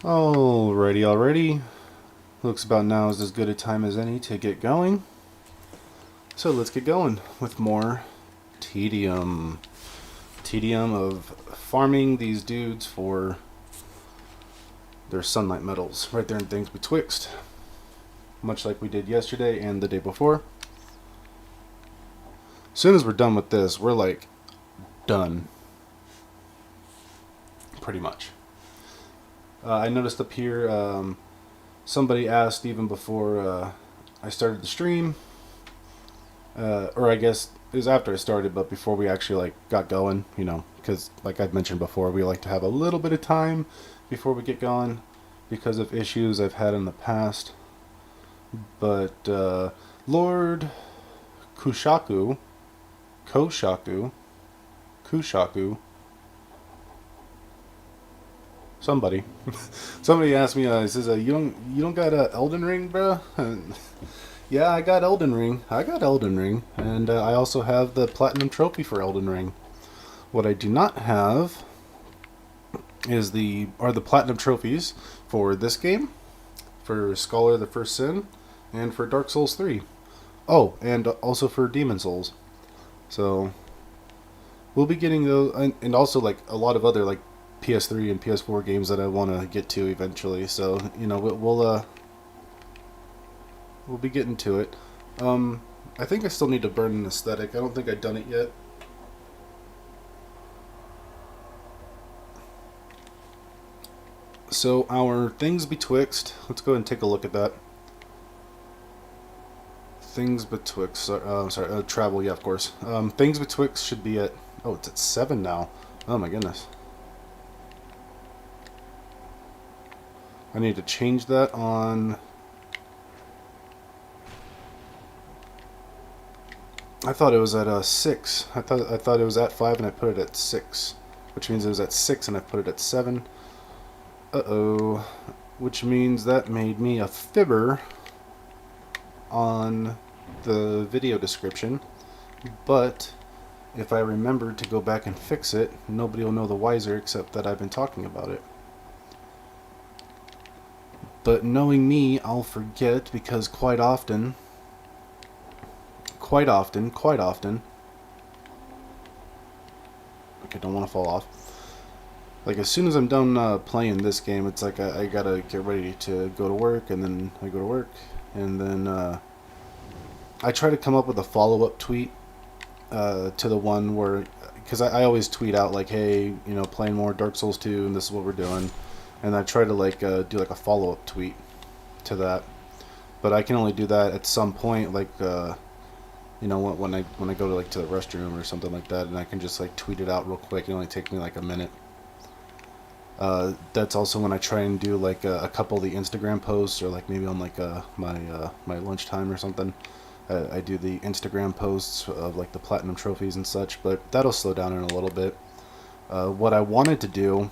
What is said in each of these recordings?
Alrighty. Looks about now is as good a time as any to get going. So let's get going with more Tedium. Tedium of farming these dudes for their sunlight metals right there in things betwixt. Much like we did yesterday and the day before. As soon as we're done with this, we're like done. Pretty much. I noticed up here, somebody asked even before I started the stream, or I guess it was after I started, but before we actually got going, because like I've mentioned before, we like to have a little bit of time before we get going because of issues I've had in the past. But Lord Kushaku, somebody asked me, he says, you don't got a Elden Ring, bro? Yeah, I got Elden Ring, and I also have the Platinum Trophy for Elden Ring. What I do not have are the Platinum Trophies for this game, for Scholar of the First Sin, and for Dark Souls 3. Oh, and also for Demon Souls. So we'll be getting those, and also a lot of other PS3 and PS4 games that I want to get to eventually. So we'll be getting to it. I think I still need to burn an aesthetic. I don't think I've done it yet. So our things betwixt. Let's go ahead and take a look at that. Things betwixt. Travel. Yeah, of course. Things betwixt should be at. Oh, it's at 7 now. Oh my goodness. I need to change that on. I thought it was at 6. I thought it was at 5 and I put it at 6, which means it was at 6 and I put it at 7. Uh-oh. Which means that made me a fibber on the video description. But if I remember to go back and fix it, nobody will know the wiser except that I've been talking about it. But knowing me, I'll forget because quite often, okay, don't want to fall off. As soon as I'm done playing this game, it's like I gotta get ready to go to work, and then I go to work, and then I try to come up with a follow-up tweet to the one where, because I always tweet out hey, playing more Dark Souls 2, and this is what we're doing. And I try to do a follow-up tweet to that, but I can only do that at some point, when I go to the restroom or something like that, and I can just tweet it out real quick. It only takes me a minute. That's also when I try and do a couple of the Instagram posts, or maybe on my lunchtime or something. I do the Instagram posts of the Platinum Trophies and such, but that'll slow down in a little bit. What I wanted to do.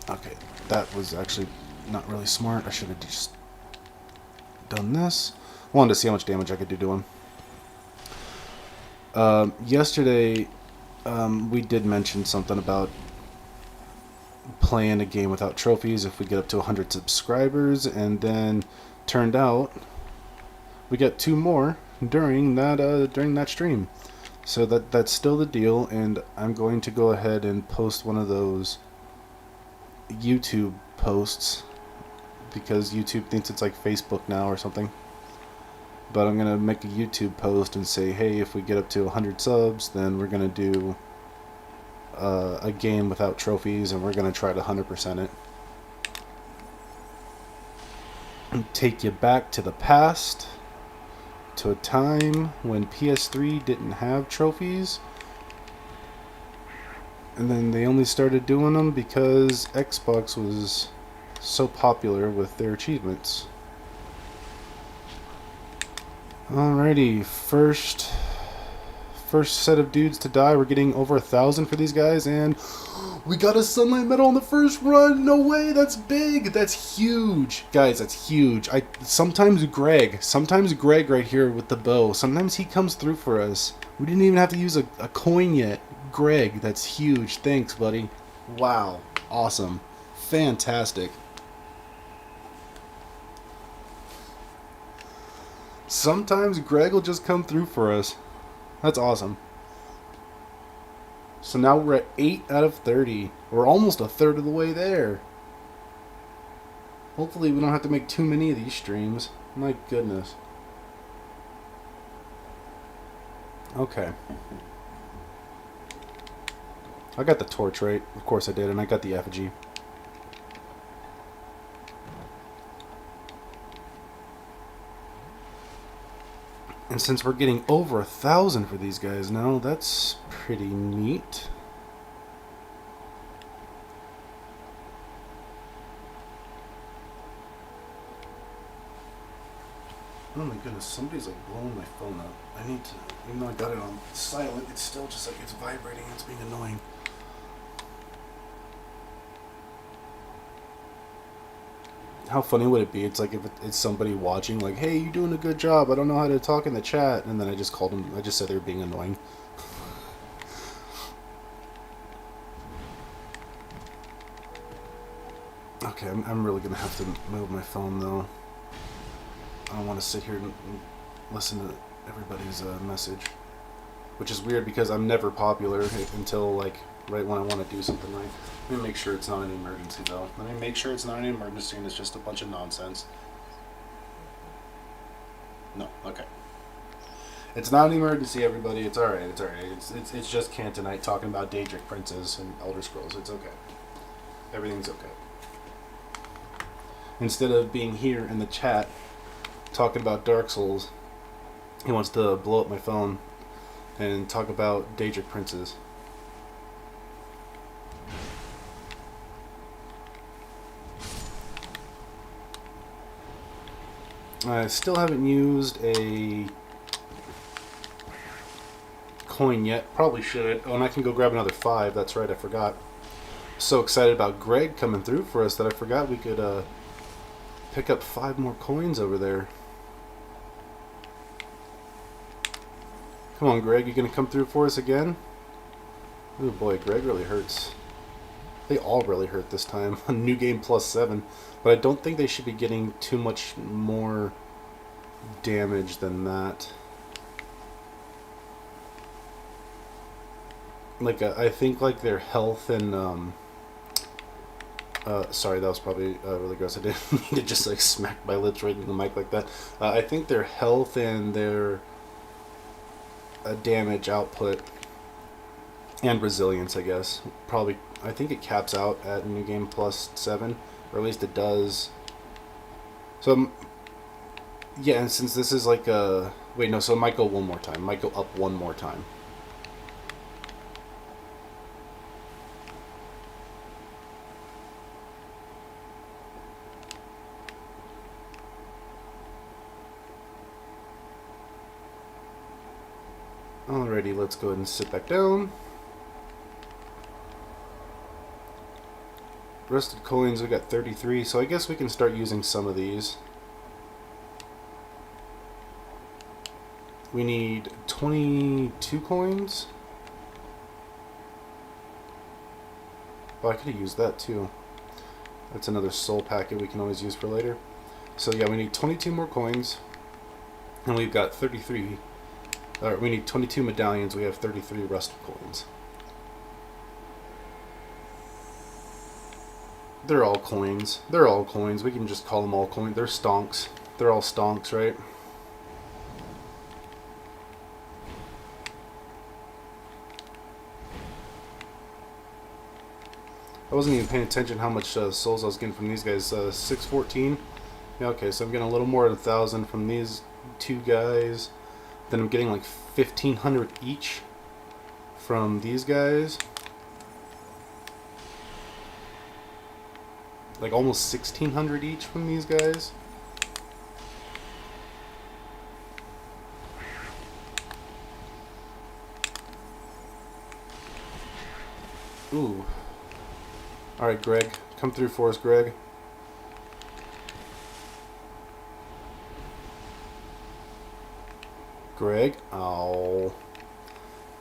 Okay, that was actually not really smart. I should have just done this. I wanted to see how much damage I could do to him. Yesterday, we did mention something about playing a game without trophies if we get up to 100 subscribers, and then turned out we got 2 more during that stream. So that's still the deal, and I'm going to go ahead and post one of those YouTube posts because YouTube thinks it's like Facebook now or something. But I'm gonna make a YouTube post and say, hey, if we get up to 100 subs, then we're gonna do a game without trophies, and we're gonna try to 100% it. And take you back to the past, to a time when PS3 didn't have trophies. And then they only started doing them because Xbox was so popular with their achievements. Alrighty, first set of dudes to die. We're getting over 1,000 for these guys, and we got a sunlight medal on the first run. No way, that's big. That's huge, guys. That's huge. Sometimes Greg right here with the bow. Sometimes he comes through for us. We didn't even have to use a coin yet. Greg, that's huge. Thanks, buddy. Wow, awesome. fantastic. Sometimes Greg will just come through for us. That's awesome. So now we're at 8 out of 30. We're almost a third of the way there. Hopefully we don't have to make too many of these streams. My goodness. Okay. I got the torch right. Of course I did, and I got the effigy. And since we're getting over 1,000 for these guys now, that's pretty neat. Oh my goodness, somebody's like blowing my phone up. I need to, even though I got it on silent, it's still just like it's vibrating, it's being annoying. How funny would it be? It's like if it's somebody watching, like, hey, you're doing a good job. I don't know how to talk in the chat. And then I just called them, I just said they were being annoying. Okay, I'm really going to have to move my phone, though. I don't want to sit here and listen to everybody's message. Which is weird because I'm never popular until, like, right when I want to do something right. Let me make sure it's not an emergency, though. Let me make sure it's not an emergency and it's just a bunch of nonsense. No, okay. It's not an emergency, everybody. It's alright, it's alright. It's just Cantonite talking about Daedric Princes and Elder Scrolls. It's okay. Everything's okay. Instead of being here in the chat talking about Dark Souls, he wants to blow up my phone and talk about Daedric Princes. I still haven't used a coin yet. Probably should. Oh, and I can go grab another 5. That's right, I forgot. So excited about Greg coming through for us that I forgot we could pick up 5 more coins over there. Come on, Greg, you gonna come through for us again? Oh boy, Greg really hurts. They all really hurt this time. New game +7. But I don't think they should be getting too much more damage than that. Like, I think, like, their health and, sorry, that was probably really gross. I didn't mean to just, like, smack my lips right in the mic like that. I think their health and their damage output and resilience, I guess, probably, I think it caps out at New Game +7. Or at least it does. So, yeah, and since this is like a... Wait, no, so it might go one more time. It might go up one more time. Alrighty, let's go ahead and sit back down. Rusted coins, we got 33, so I guess we can start using some of these. We need 22 coins. Oh, I could have used that too. That's another soul packet we can always use for later. So yeah, we need 22 more coins. And we've got 33. We need 22 medallions, we have 33 rusted coins. They're all coins. They're all coins. We can just call them all coins. They're stonks. They're all stonks, right? I wasn't even paying attention how much souls I was getting from these guys. 614. Yeah, okay, so I'm getting a little more than 1,000 from these 2 guys. Then I'm getting like 1,500 each from these guys. Like almost 1,600 each from these guys. Ooh. Alright, Greg. Come through for us, Greg. Greg? Oh.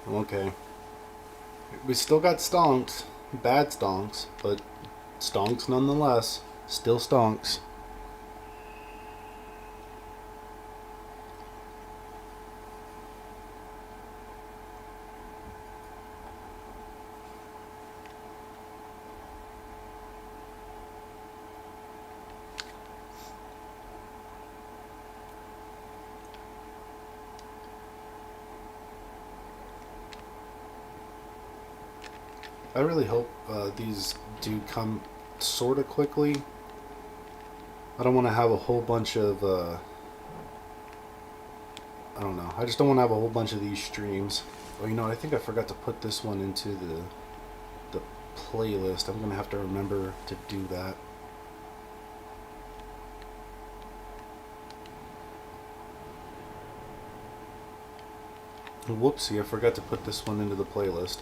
Okay. We still got stonks. Bad stonks, but Stonks nonetheless. Still stonks. I really hope these do come sort of quickly. I don't want to have a whole bunch of, I don't know. I just don't want to have a whole bunch of these streams. Oh, you know what? I think I forgot to put this one into the playlist. I'm going to have to remember to do that. Whoopsie, I forgot to put this one into the playlist.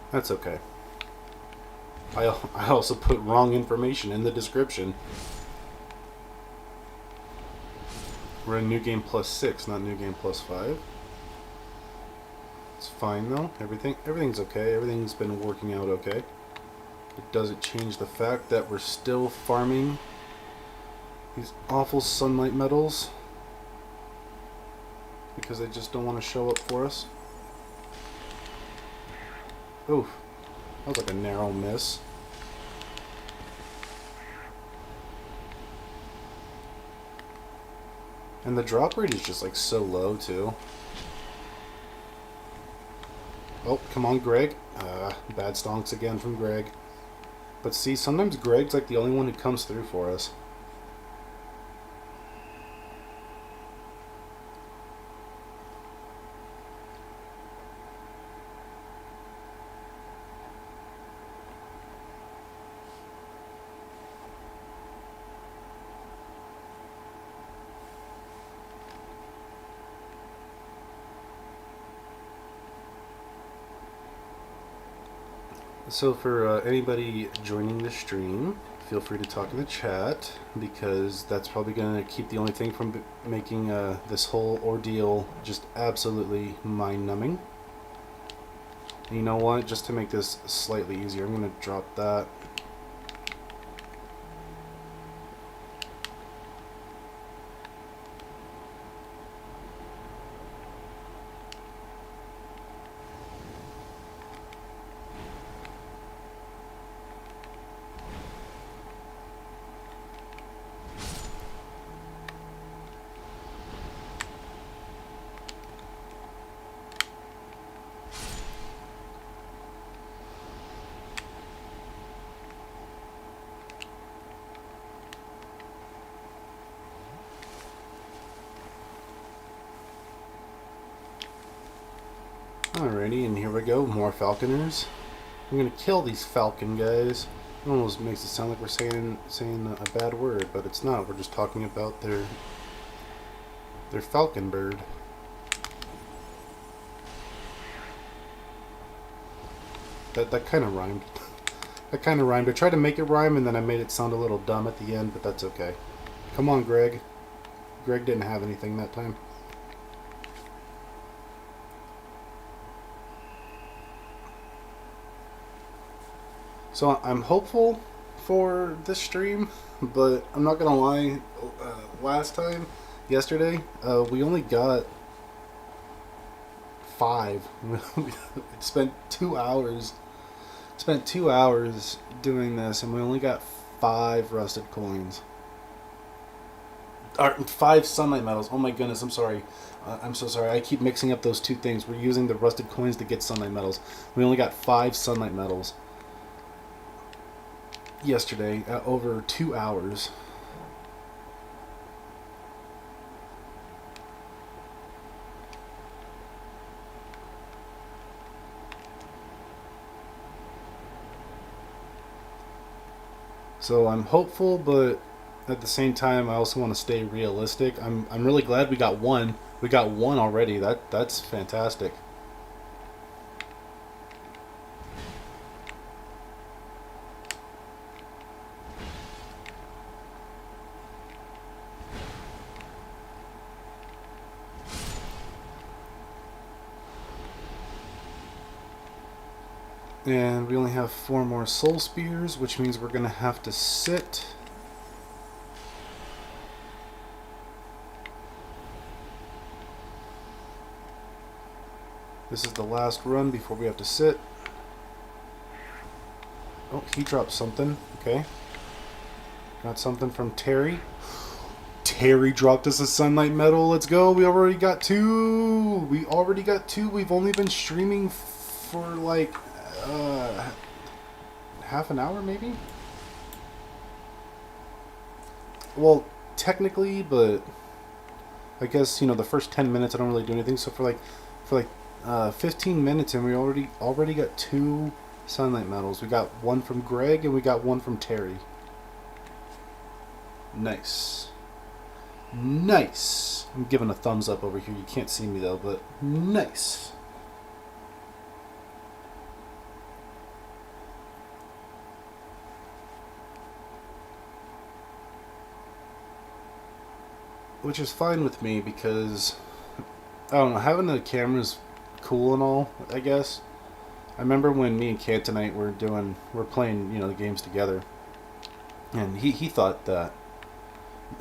That's okay. I also put wrong information in the description. We're in New Game Plus 6, not New Game Plus 5. It's fine though. Everything's okay. Everything's been working out okay. It doesn't change the fact that we're still farming these awful sunlight metals because they just don't want to show up for us. Oof. That was like a narrow miss. And the drop rate is just like so low too. Oh, come on, Greg. Bad stonks again from Greg. But see, sometimes Greg's like the only one who comes through for us. So for anybody joining the stream, feel free to talk in the chat, because that's probably going to keep the only thing from making this whole ordeal just absolutely mind-numbing. You know what? Just to make this slightly easier, I'm going to drop that. Alrighty, and here we go, more falconers. I'm gonna kill these falcon guys. It almost makes it sound like we're saying a bad word, but it's not. We're just talking about their falcon bird. That kind of rhymed. That kind of rhymed. I tried to make it rhyme, and then I made it sound a little dumb at the end, but that's okay. Come on, Greg. Greg didn't have anything that time. So I'm hopeful for this stream, but I'm not gonna lie. Yesterday, we only got 5. We spent 2 hours. Spent 2 hours doing this, and we only got 5 rusted coins. Or 5 sunlight metals. Oh my goodness! I'm sorry. I'm so sorry. I keep mixing up those two things. We're using the rusted coins to get sunlight metals. We only got 5 sunlight metals yesterday, over 2 hours. So I'm hopeful, but at the same time, I also want to stay realistic. I'm really glad we got one. We got one already. That's fantastic. And we only have 4 more soul spears, which means we're going to have to sit. This is the last run before we have to sit. Oh, he dropped something. Okay. Got something from Terry. Terry dropped us a sunlight medal. Let's go. We already got 2. We've only been streaming for like half an hour maybe? Well, technically, but I guess, the first 10 minutes I don't really do anything. So for like 15 minutes and we already got 2 sunlight medals. We got 1 from Greg and we got 1 from Terry. Nice. Nice. I'm giving a thumbs up over here. You can't see me though, but nice. Which is fine with me because, I don't know, having the camera's cool and all, I guess. I remember when me and Cantonite were playing, the games together. And he thought that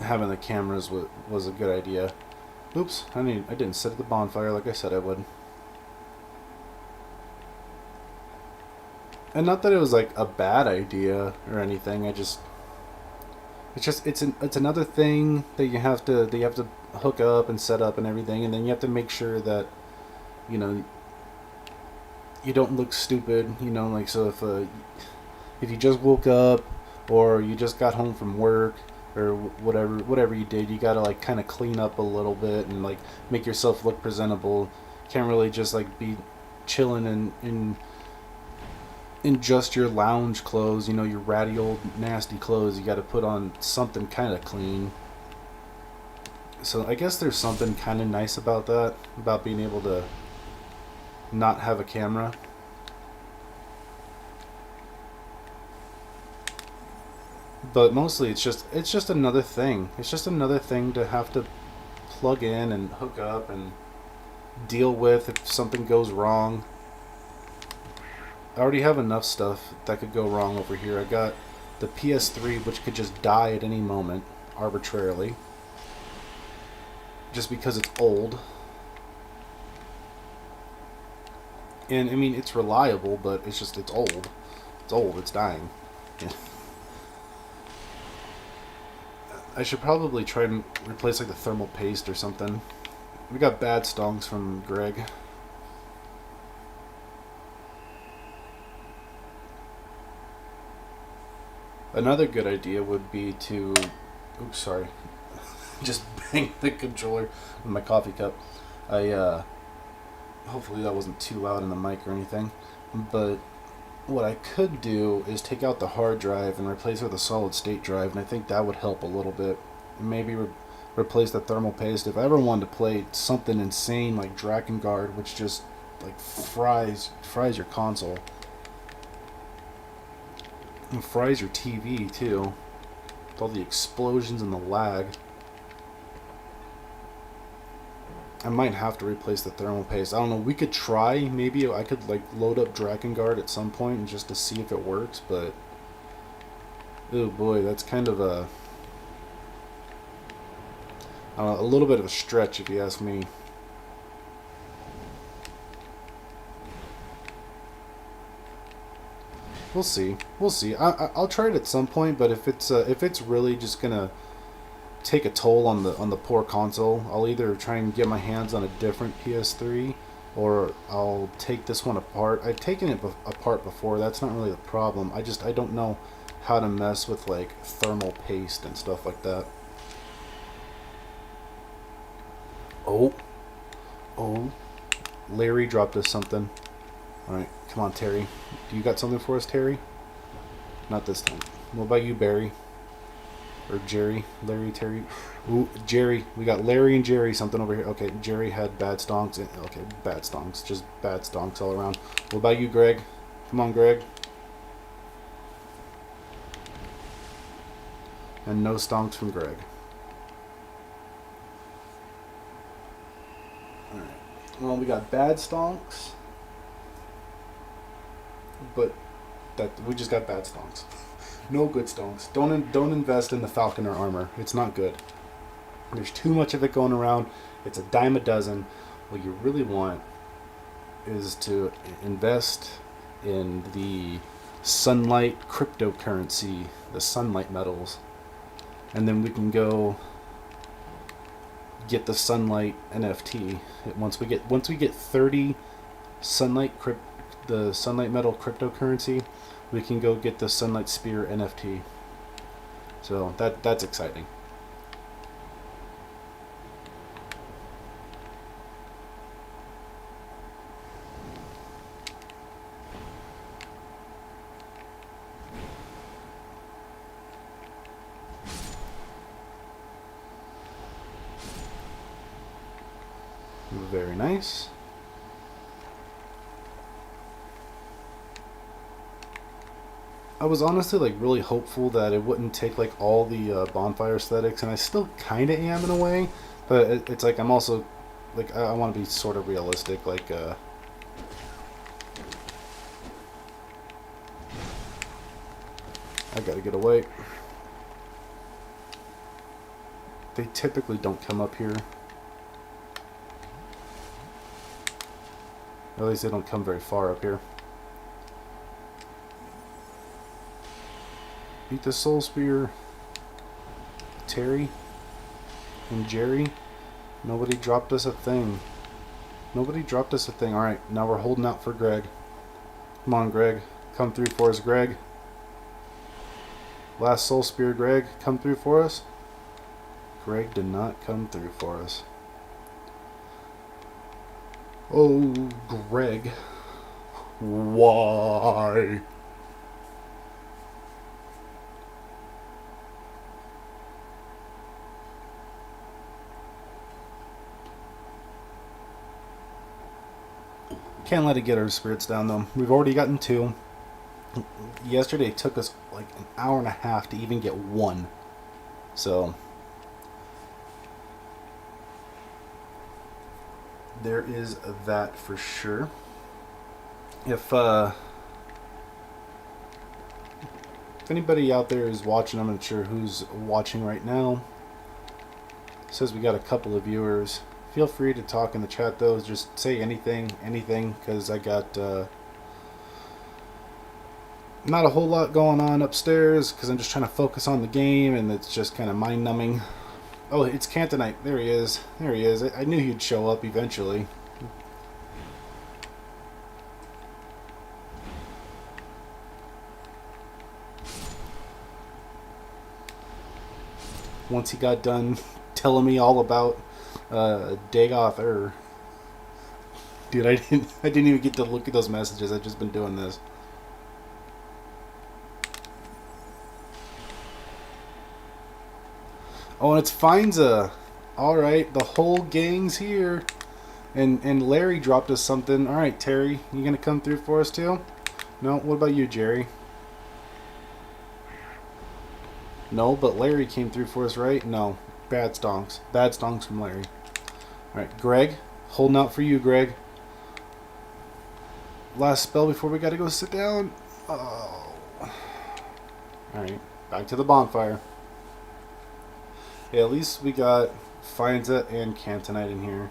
having the cameras was a good idea. Oops, I didn't sit at the bonfire like I said I would. And not that it was like a bad idea or anything. It's another thing that you have to hook up and set up and everything, and then you have to make sure that you don't look stupid. Like, so if you just woke up or you just got home from work or whatever you did, you gotta like kind of clean up a little bit and like make yourself look presentable. Can't really just like be chilling in just your lounge clothes, your ratty old nasty clothes. You got to put on something kind of clean. So I guess there's something kind of nice about that, about being able to not have a camera. But mostly it's just another thing. It's just another thing to have to plug in and hook up and deal with if something goes wrong. I already have enough stuff that could go wrong over here. I got the PS3, which could just die at any moment, arbitrarily. Just because it's old. And, I mean, it's reliable, but it's old. It's old, it's dying. Yeah. I should probably try and replace, like, the thermal paste or something. We got bad stonks from Greg. Another good idea would be to... Oops, sorry. Just banged the controller with my coffee cup. Hopefully that wasn't too loud in the mic or anything. But what I could do is take out the hard drive and replace it with a solid state drive, and I think that would help a little bit. Maybe replace the thermal paste. If I ever wanted to play something insane like Drakengard, which just like fries your console. And fries your TV too, with all the explosions and the lag. I might have to replace the thermal paste. I don't know. We could try. Maybe I could like load up Drakengard at some point and just to see if it works. But oh boy, that's kind of a little bit of a stretch if you ask me. We'll see. We'll see. I'll try it at some point, but if it's really just gonna take a toll on the poor console, I'll either try and get my hands on a different PS3, or I'll take this one apart. I've taken it apart before. That's not really the problem. I don't know how to mess with like thermal paste and stuff like that. Oh, Larry dropped us something. Alright, come on, Terry. Do you got something for us, Terry? Not this time. What about you, Barry? Or Jerry? Larry, Terry? Ooh, Jerry. We got Larry and Jerry something over here. Okay, Jerry had bad stonks. Okay, bad stonks. Just bad stonks all around. What about you, Greg? Come on, Greg. And no stonks from Greg. Alright. Well, we got bad stonks. but that we just got bad stonks. No good stonks. Don't invest in the Falconer armor. It's not good. There's too much of it going around. It's a dime a dozen. What you really want is to invest in the sunlight cryptocurrency, the sunlight metals, and then we can go get the sunlight NFT. Once we get 30 the sunlight metal cryptocurrency, we can go get the sunlight spear NFT. So that's exciting. Very nice. I was honestly like really hopeful that it wouldn't take like all the bonfire aesthetics, and I still kind of am in a way, but it's like I'm also like I want to be sort of realistic. Like I gotta get away. They typically don't come up here. At least they don't come very far up here. Beat the Soul Spear. Terry and Jerry. Nobody dropped us a thing. Nobody dropped us a thing. Alright, now we're holding out for Greg. Come on, Greg. Come through for us, Greg. Last Soul Spear, Greg. Come through for us. Greg did not come through for us. Oh, Greg. Why? Can't let it get our spirits down, though. We've already gotten 2. Yesterday it took us like an hour and a half to even get 1. So there is that for sure. If anybody out there is watching, I'm not sure who's watching right now. It says we got a couple of viewers. Feel free to talk in the chat, though. Just say anything, because I got not a whole lot going on upstairs, because I'm just trying to focus on the game, and it's just kind of mind-numbing. Oh, it's Cantonite. There he is. There he is. I knew he'd show up eventually. Once he got done telling me all about Dagoth, dude, I didn't even get to look at those messages. I've just been doing this. Oh, and it's Finza. Alright, the whole gang's here. And Larry dropped us something. Alright, Terry, you gonna come through for us too? No? What about you, Jerry? No, but Larry came through for us, right? No. Bad stonks. Bad stonks from Larry. Alright, Greg. Holding out for you, Greg. Last spell before we gotta go sit down. Oh. Alright, back to the bonfire. Yeah, at least we got Finza and Cantonite in here.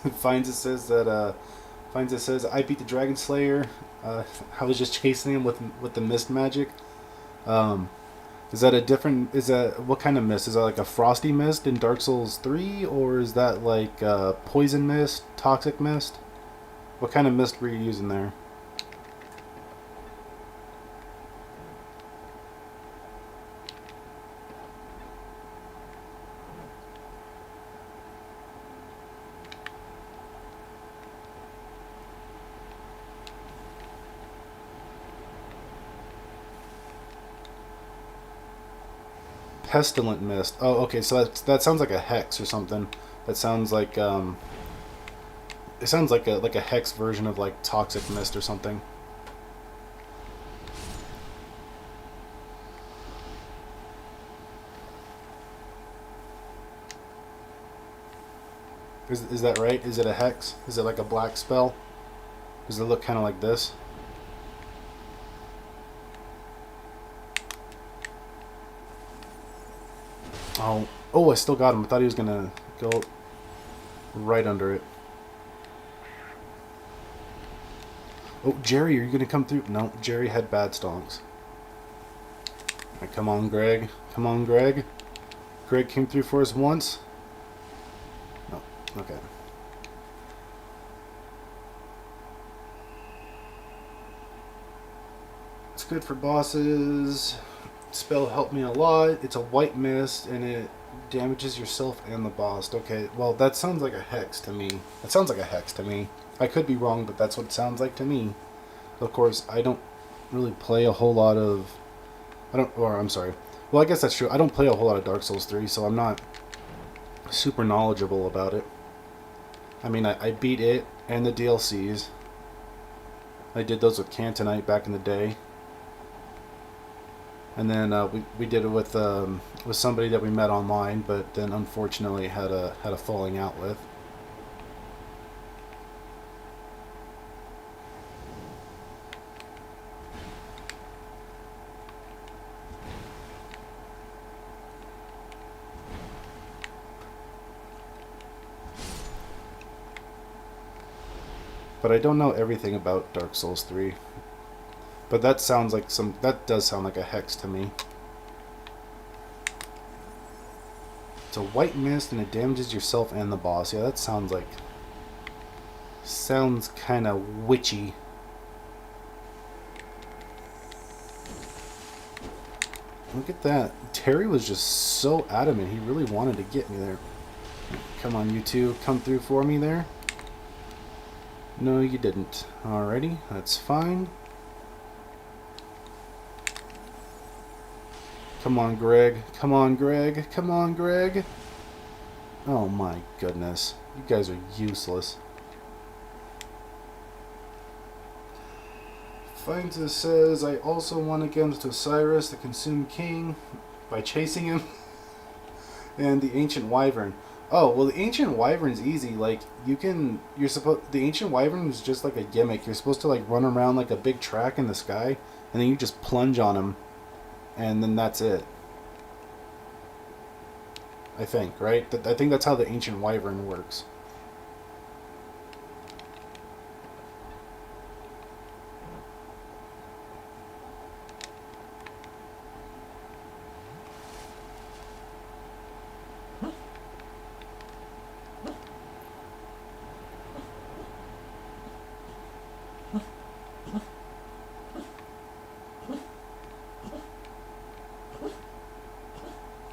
Finza says I beat the Dragon Slayer. I was just chasing him with the mist magic. Is that a different? Is that what kind of mist? Is that like a frosty mist in Dark Souls 3, or is that like poison mist, toxic mist? What kind of mist were you using there? Pestilent mist. Oh, okay. So that sounds like a hex or something. That sounds like it sounds like a hex version of like toxic mist or something. Is that right? Is it a hex? Is it like a black spell? Does it look kind of like this? Oh, oh! I still got him. I thought he was gonna go right under it. Oh, Jerry, are you gonna come through? No, Jerry had bad stonks. Right, come on, Greg. Come on, Greg. Greg came through for us once. No, okay. It's good for bosses. Spell helped me a lot. It's a white mist and it damages yourself and the boss. Okay, well that sounds like a hex to me. That sounds like a hex to me. I could be wrong, but that's what it sounds like to me. Of course, I don't really play a whole lot of... I'm sorry. Well, I guess that's true. I don't play a whole lot of Dark Souls 3, so I'm not super knowledgeable about it. I mean, I beat it and the DLCs. I did those with Cantonite back in the day. And then we did it with somebody that we met online, but then unfortunately had a falling out with. But I don't know everything about Dark Souls 3. But that sounds like that does sound like a hex to me. It's a white mist and it damages yourself and the boss. Yeah, that sounds kind of witchy. Look at that. Terry was just so adamant. He really wanted to get me there. Come on, you two. Come through for me there. No, you didn't. Alrighty, that's fine. Come on, Greg. Come on, Greg. Come on, Greg. Oh my goodness. You guys are useless. Finds says, I also won against Osiris, the Consumed King, by chasing him. And the Ancient Wyvern. Oh, well, the Ancient Wyvern's easy. Like, the Ancient Wyvern is just like a gimmick. You're supposed to, like, run around like a big track in the sky, and then you just plunge on him, and then that's it. I think, right? I think that's how the Ancient Wyvern works.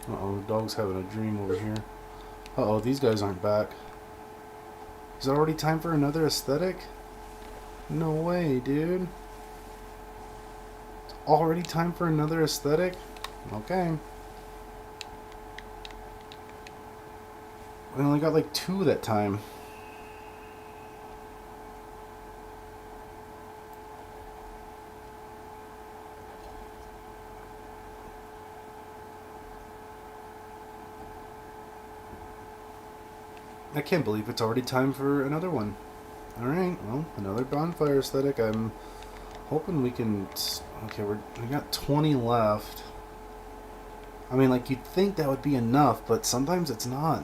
Uh-oh, the dog's having a dream over here. Uh-oh, these guys aren't back. Is it already time for another aesthetic? No way, dude. It's already time for another aesthetic? Okay. We only got like 2 that time. I can't believe it's already time for another one. Alright, well, another bonfire aesthetic. I'm hoping we can... Okay, we got 20 left. I mean, like, you'd think that would be enough, but sometimes it's not.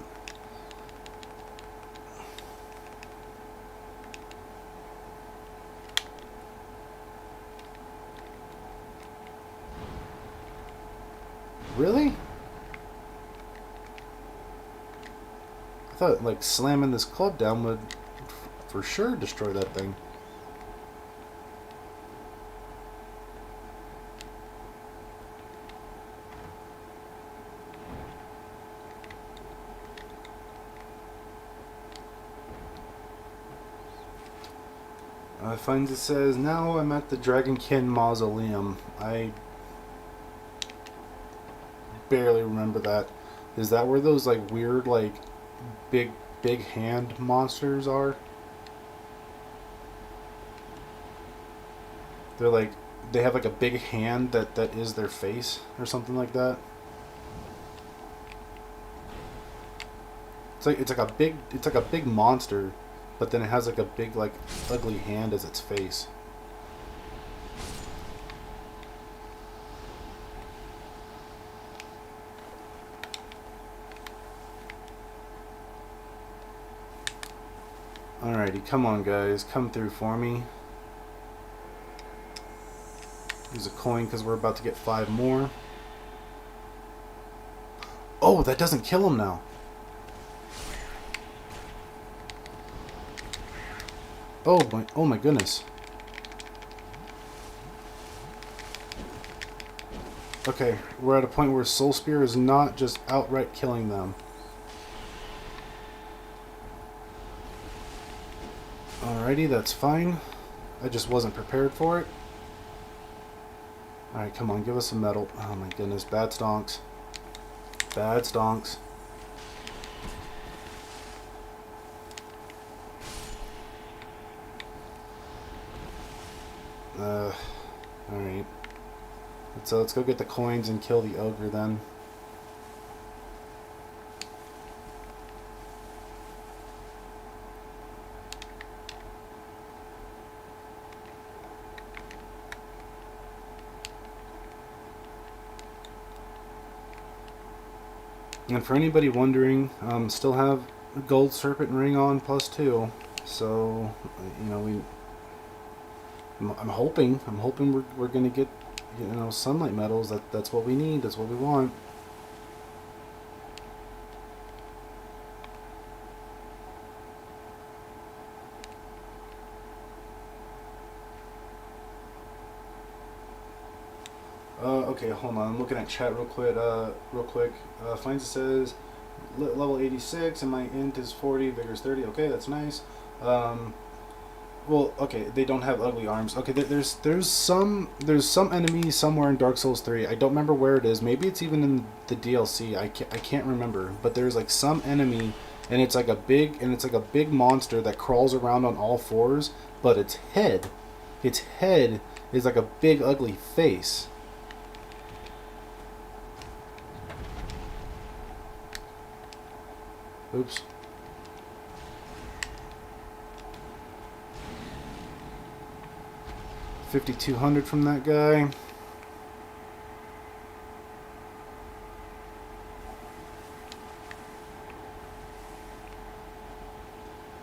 Really? I thought, like, slamming this club down would for sure destroy that thing. Finds it says, now I'm at the Dragonkin Mausoleum. I barely remember that. Is that where those, like, weird, like, big hand monsters are? They're like, they have like a big hand that is their face or something like that. It's like a big monster, but then it has like a big like ugly hand as its face. Alrighty, come on guys, come through for me. Use a coin because we're about to get 5 more. Oh, that doesn't kill him now. Oh my goodness. Okay, we're at a point where Soul Spear is not just outright killing them. Alrighty, that's fine. I just wasn't prepared for it. Alright, come on, give us some metal. Oh my goodness, bad stonks. Bad stonks. Alright. Let's go get the coins and kill the ogre then. And for anybody wondering, still have gold serpent ring on +2. So, you know, I'm hoping we're gonna get, you know, sunlight medals. That's what we need. That's what we want. Okay, hold on. I'm looking at chat real quick. Finds says level 86 and my int is 40, vigor's 30. Okay, that's nice. Well, okay, they don't have ugly arms. Okay, there's some enemy somewhere in Dark Souls 3. I don't remember where it is. Maybe it's even in the DLC. I can't remember. But there's like some enemy, and it's like a big monster that crawls around on all fours. But its head is like a big ugly face. Oops. $5,200 from that guy.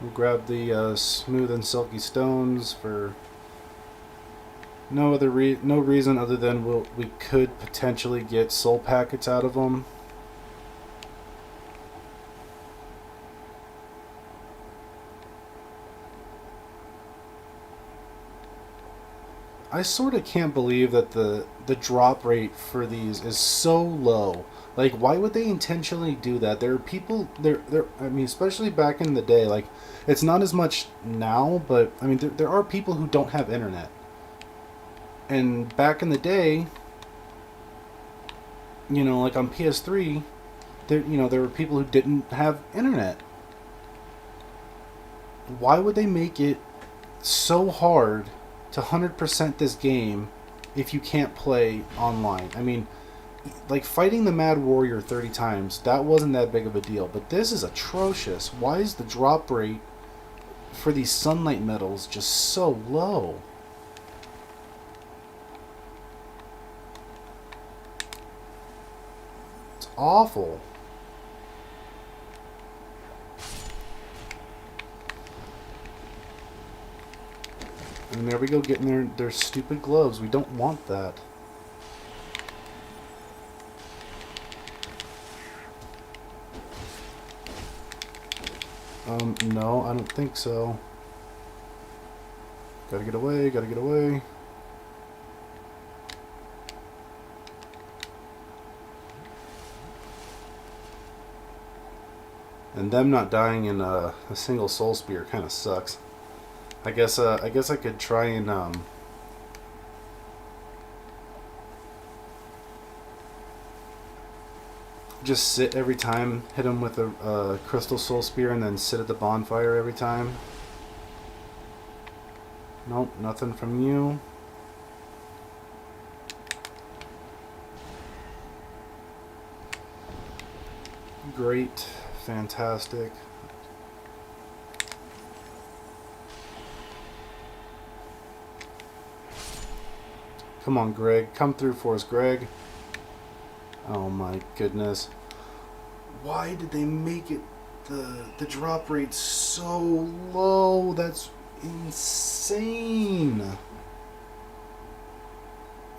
We'll grab the smooth and silky stones for no reason other than we could potentially get soul packets out of them. I sort of can't believe that the drop rate for these is so low. Like, why would they intentionally do that? There are people there. I mean, especially back in the day. Like, it's not as much now, but I mean, there are people who don't have internet. And back in the day, you know, like on PS3, there were people who didn't have internet. Why would they make it so hard to 100% this game if you can't play online? I mean, like fighting the Mad Warrior 30 times, that wasn't that big of a deal, but this is atrocious. Why is the drop rate for these sunlight medals just so low? It's awful. And there we go, getting their stupid gloves. We don't want that. No, I don't think so. Gotta get away, gotta get away. And them not dying in a single soul spear kind of sucks. I guess I could try and just sit every time, hit him with a crystal soul spear, and then sit at the bonfire every time. Nope, nothing from you. Great. fantastic. Come on, Greg. Come through for us, Greg. Oh my goodness. Why did they make it the drop rate so low? That's insane.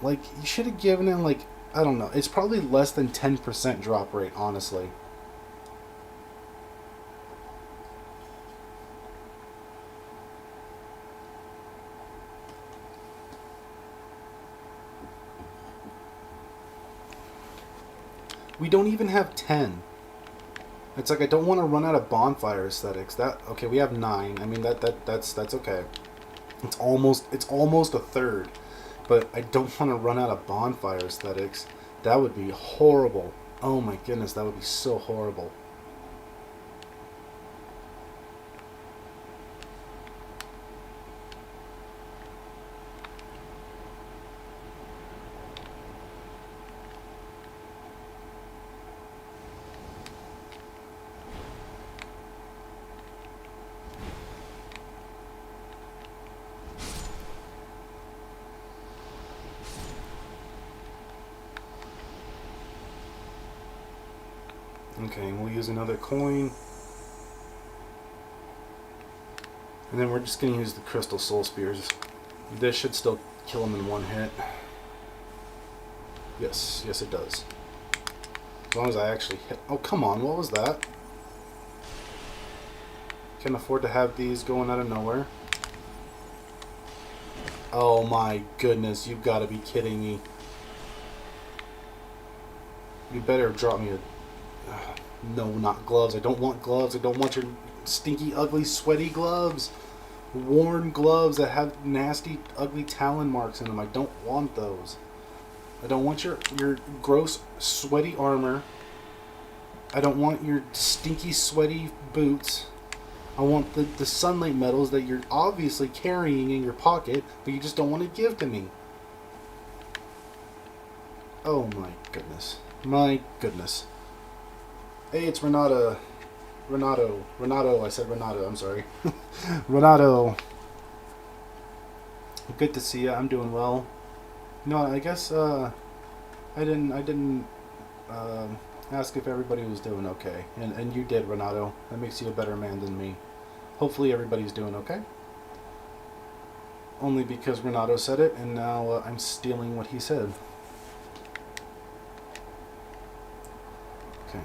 Like, you should have given it, like, I don't know. It's probably less than 10% drop rate, honestly. We don't even have 10. It's like I don't want to run out of bonfire aesthetics. That okay, we have 9. I mean that's okay. It's almost a third. But I don't want to run out of bonfire aesthetics. That would be horrible. Oh my goodness, that would be so horrible. Okay, we'll use another coin. And then we're just going to use the crystal soul spears. This should still kill him in one hit. Yes, yes it does. As long as I actually hit... Oh, come on, what was that? Can't afford to have these going out of nowhere. Oh my goodness, you've got to be kidding me. You better drop me a... No, not gloves. I don't want gloves. I don't want your stinky, ugly, sweaty gloves. Worn gloves that have nasty, ugly talon marks in them. I don't want those. I don't want your gross, sweaty armor. I don't want your stinky, sweaty boots. I want the sunlight medals that you're obviously carrying in your pocket, but you just don't want to give to me. Oh my goodness. My goodness. Hey, it's Renato. I said Renato, I'm sorry. Renato. Good to see you. I'm doing well. No, I guess I didn't ask if everybody was doing okay. And you did, Renato. That makes you a better man than me. Hopefully everybody's doing okay. Only because Renato said it, and now I'm stealing what he said. Okay.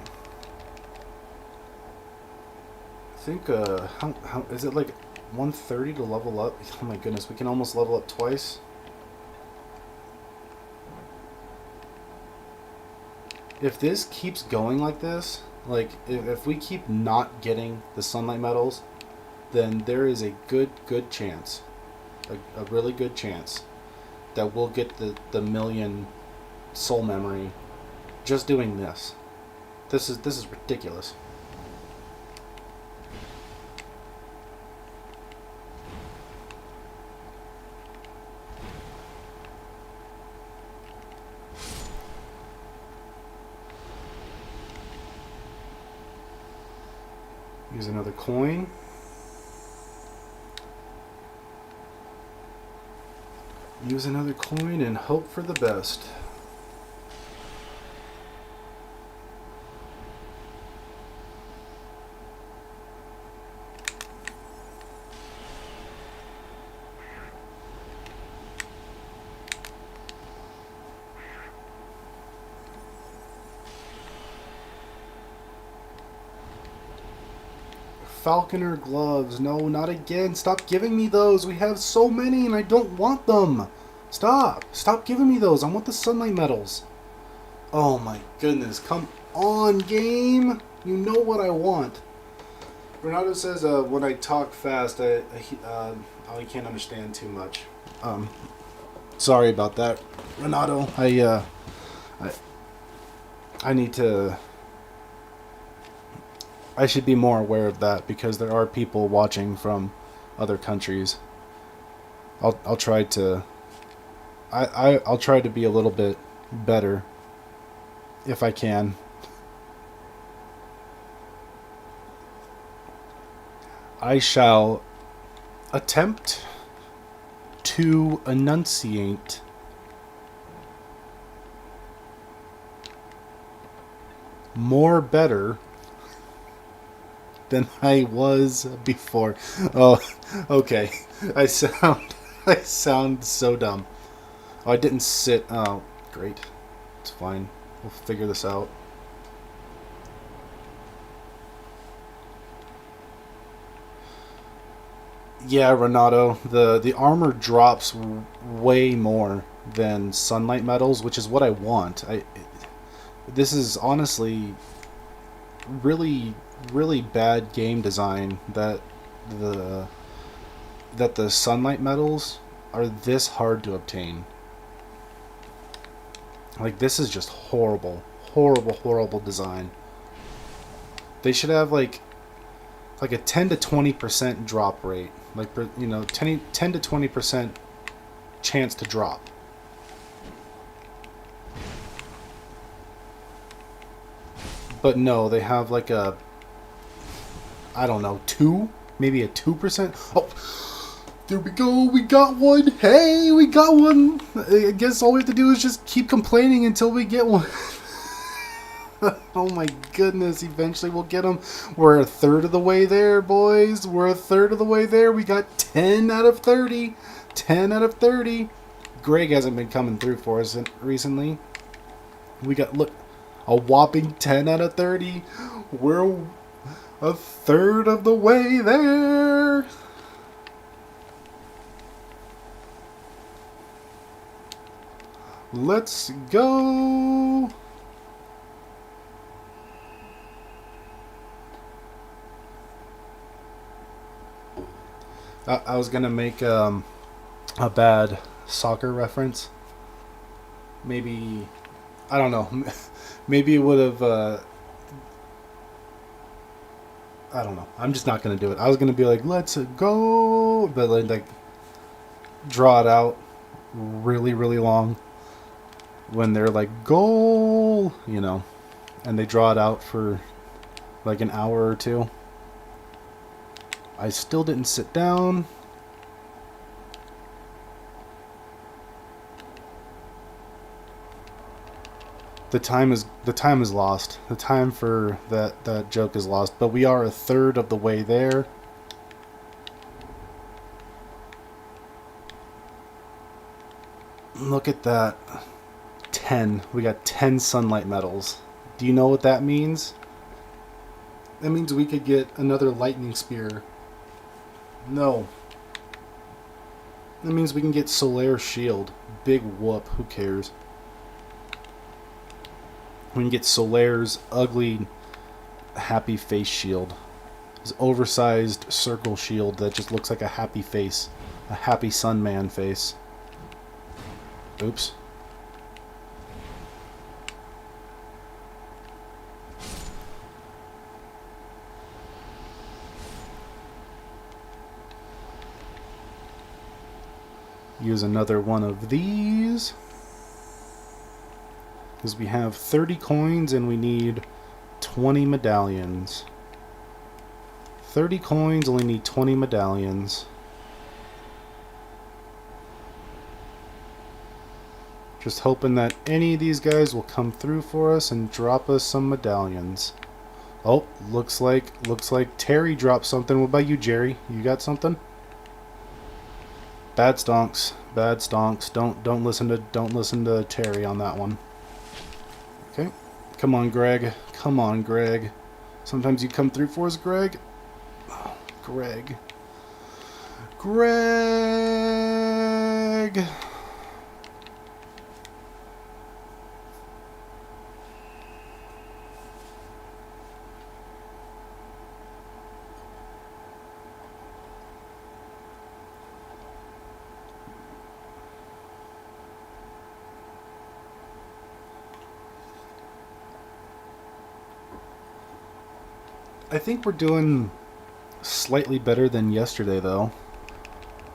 I think, how is it like 130 to level up? Oh my goodness, we can almost level up twice. If this keeps going like this, like if we keep not getting the sunlight medals, then there is a good chance, a really good chance, that we'll get the million soul memory just doing this. This is ridiculous. Use another coin. Use another coin and hope for the best. Falconer gloves. No, not again. Stop giving me those. We have so many and I don't want them. Stop. Stop giving me those. I want the sunlight medals. Oh my goodness. Come on, game. You know what I want. Renato says when I talk fast, I can't understand too much. Sorry about that, Renato. I need to... I should be more aware of that because there are people watching from other countries. I'll try to I'll try to be a little bit better if I can. I shall attempt to enunciate more better than I was before. Oh, okay. I sound so dumb. Oh, I didn't sit. Oh, great. It's fine. We'll figure this out. Yeah, Renato, the armor drops way more than sunlight metals, which is what I want. This is honestly really really bad game design the that the sunlight metals are this hard to obtain. Like, this is just horrible, horrible, horrible design. They should have like a 10 to 20% drop rate, like, you know, 10 to 20% chance to drop. But no, they have like a, I don't know, maybe a 2%. Oh, there we go. We got one. Hey, we got one. I guess all we have to do is just keep complaining until we get one. Oh my goodness, eventually we'll get them. We're a third of the way there, boys. We're a third of the way there. We got 10 out of 30. 10 out of 30. Greg hasn't been coming through for us recently. We got, look, a whopping 10 out of 30. We're a third of the way there. Let's go. I was gonna make a bad soccer reference. Maybe, I don't know. Maybe it would have. I don't know. I'm just not gonna do it. I was gonna be like, "Let's go," but like draw it out really, really long. When they're like, "Goal," you know, and they draw it out for like an hour or two. I still didn't sit down. The time is lost. The time for that joke is lost. But we are a third of the way there. Look at that. 10. We got 10 sunlight metals. Do you know what that means? That means we could get another lightning spear. No. That means we can get Solaire Shield. Big whoop. Who cares? We can get Solaire's ugly, happy face shield. His oversized circle shield that just looks like a happy face. A happy sun man face. Oops. Use another one of these. Because we have 30 coins and we need 20 medallions. 30 coins, only need 20 medallions. Just hoping that any of these guys will come through for us and drop us some medallions. Oh, looks like Terry dropped something. What about you, Jerry? You got something? Bad stonks. Bad stonks. Don't listen to Terry on that one. Okay. Come on, Greg. Come on, Greg. Sometimes you come through for us, Greg. Oh, Greg. Greg. I think we're doing slightly better than yesterday, though.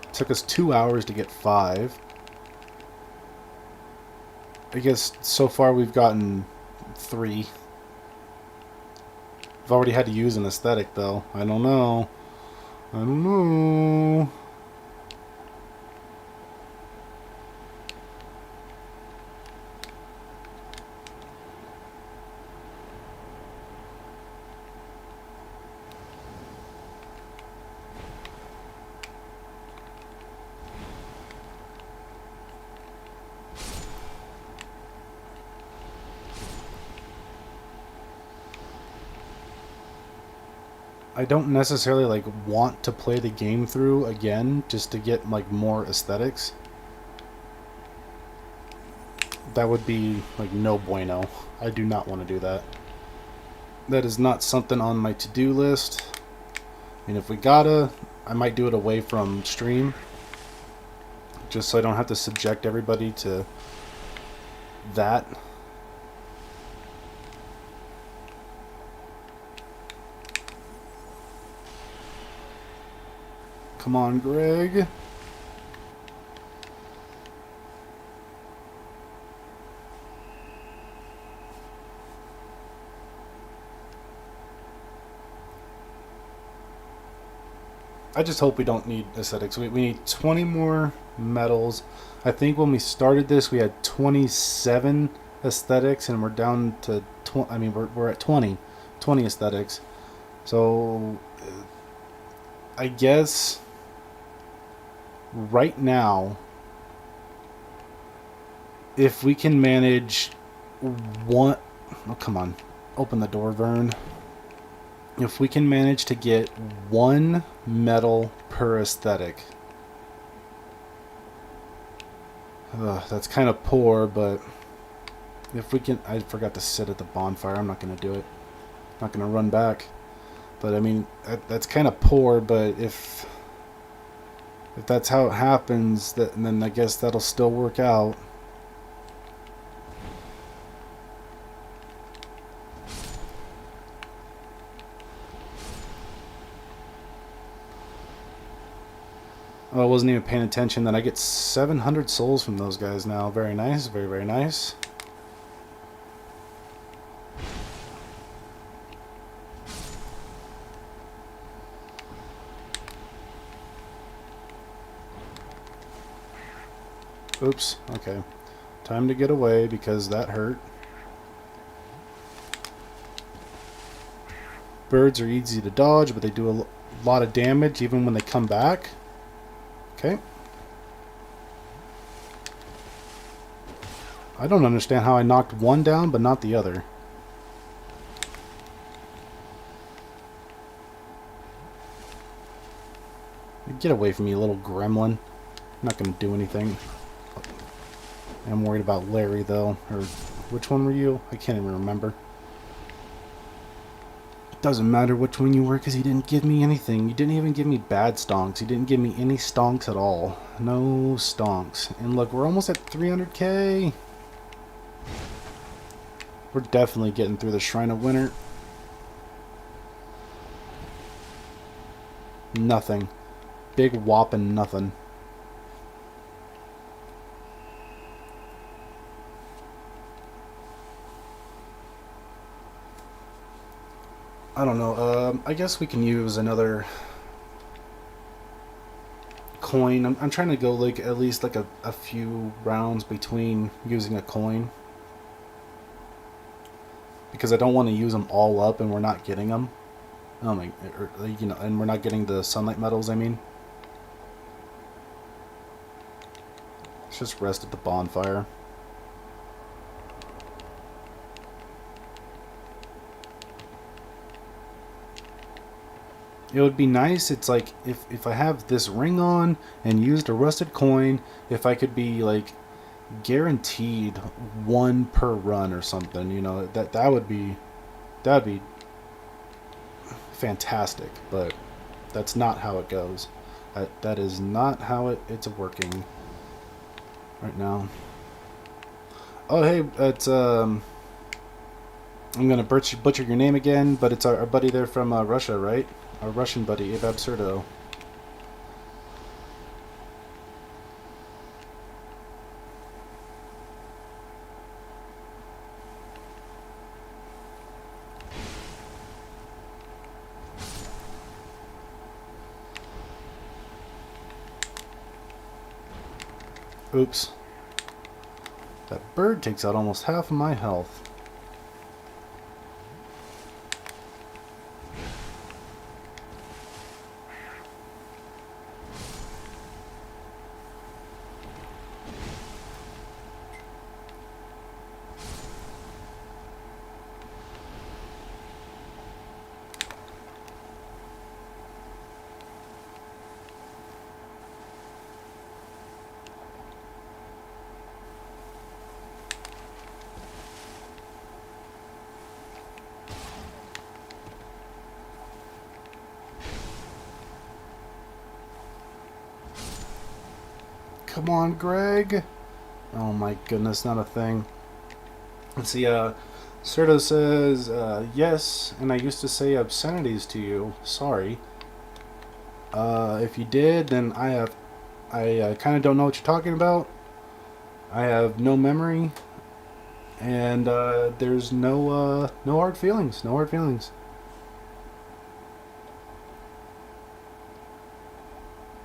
It took us 2 hours to get 5. I guess so far we've gotten 3. I've already had to use an aesthetic, though. I don't know. I don't know. I don't necessarily like want to play the game through again just to get like more aesthetics. That would be like no bueno. I do not want to do that. That is not something on my to-do list. And if we gotta, I might do it away from stream, just so I don't have to subject everybody to that. Come on, Greg. I just hope we don't need aesthetics. We need 20 more medals. I think when we started this, we had 27 aesthetics, and we're down to 20. I mean, we're at 20 aesthetics. So, I guess right now, if we can manage one... Oh, come on. Open the door, Vern. If we can manage to get one medal per aesthetic. That's kind of poor, but if we can... I forgot to sit at the bonfire. I'm not going to do it. I'm not going to run back. But, I mean, that's kind of poor, but if that's how it happens, then I guess that'll still work out. Oh, I wasn't even paying attention. Then I get 700 souls from those guys now. Very nice. Very, very nice. Oops. Okay. Time to get away because that hurt. Birds are easy to dodge, but they do a lot of damage even when they come back. Okay. I don't understand how I knocked one down but not the other. Get away from me, you little gremlin. I'm not going to do anything. I'm worried about Larry, though. Or which one were you? I can't even remember. It doesn't matter which one you were because he didn't give me anything. You didn't even give me bad stonks. You didn't give me any stonks at all. No stonks. And look, we're almost at 300k. We're definitely getting through the Shrine of Winter. Nothing. Big whopping nothing. I don't know. I guess we can use another coin. I'm trying to go like at least like a few rounds between using a coin, because I don't want to use them all up and we're not getting them. Oh my, and we're not getting the sunlight medals. I mean, let's just rest at the bonfire. It would be nice, it's like, if I have this ring on and used a rusted coin, if I could be, like, guaranteed one per run or something, you know, that would be fantastic, but that's not how it goes. That is not how it's working right now. Oh, hey, it's, I'm gonna butcher your name again, but it's our buddy there from Russia, right? Our Russian buddy, Abe Absurdo. Oops. That bird takes out almost half of my health. Come on, Greg. Oh my goodness, not a thing. Let's see, Serto says, yes, and I used to say obscenities to you. Sorry. If you did, then I kind of don't know what you're talking about. I have no memory, and there's no hard feelings. No hard feelings.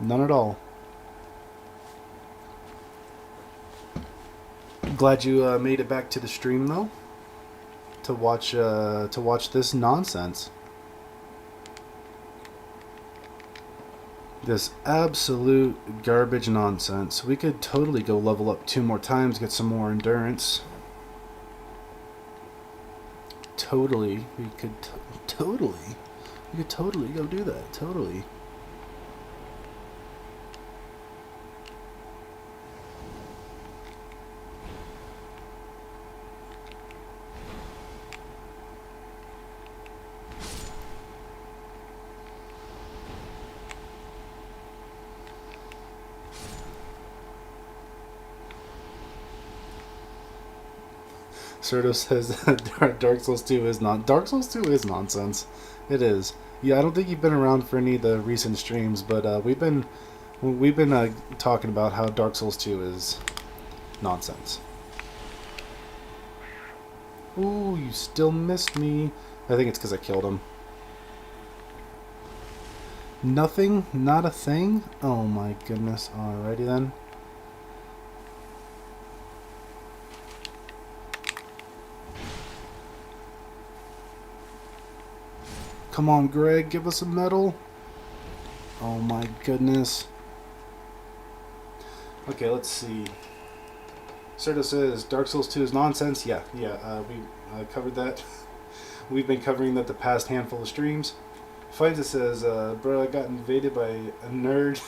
None at all. Glad you made it back to the stream though, to watch this nonsense. This absolute garbage nonsense. We could totally go level up 2 more times, get some more endurance. Totally, we could totally go do that. Totally. Serto says Dark Souls 2 is not. Dark Souls 2 is nonsense. It is. Yeah, I don't think you've been around for any of the recent streams, but we've been talking about how Dark Souls 2 is nonsense. Ooh, you still missed me. I think it's because I killed him. Nothing? Not a thing? Oh my goodness. Alrighty then. Come on, Greg, give us a medal. Oh my goodness. Okay, let's see. Serto says Dark Souls 2 is nonsense. Yeah, we covered that. We've been covering that the past handful of streams. Finds it says, bro, I got invaded by a nerd.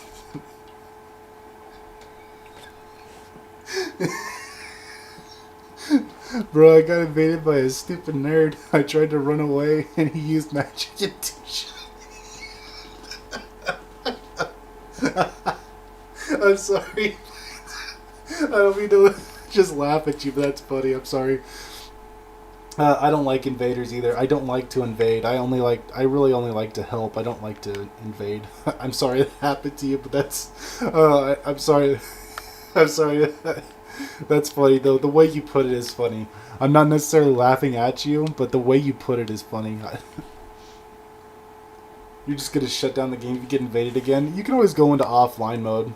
Bro, I got invaded by a stupid nerd. I tried to run away and he used magic intuition. I'm sorry. I don't mean to just laugh at you, but that's funny. I'm sorry. I don't like invaders either. I don't like to invade. I really only like to help. I don't like to invade. I'm sorry that happened to you, but that's... I'm sorry. I'm sorry. That's funny, though. The way you put it is funny. I'm not necessarily laughing at you, but the way you put it is funny. You're just going to shut down the game if you get invaded again. You can always go into offline mode.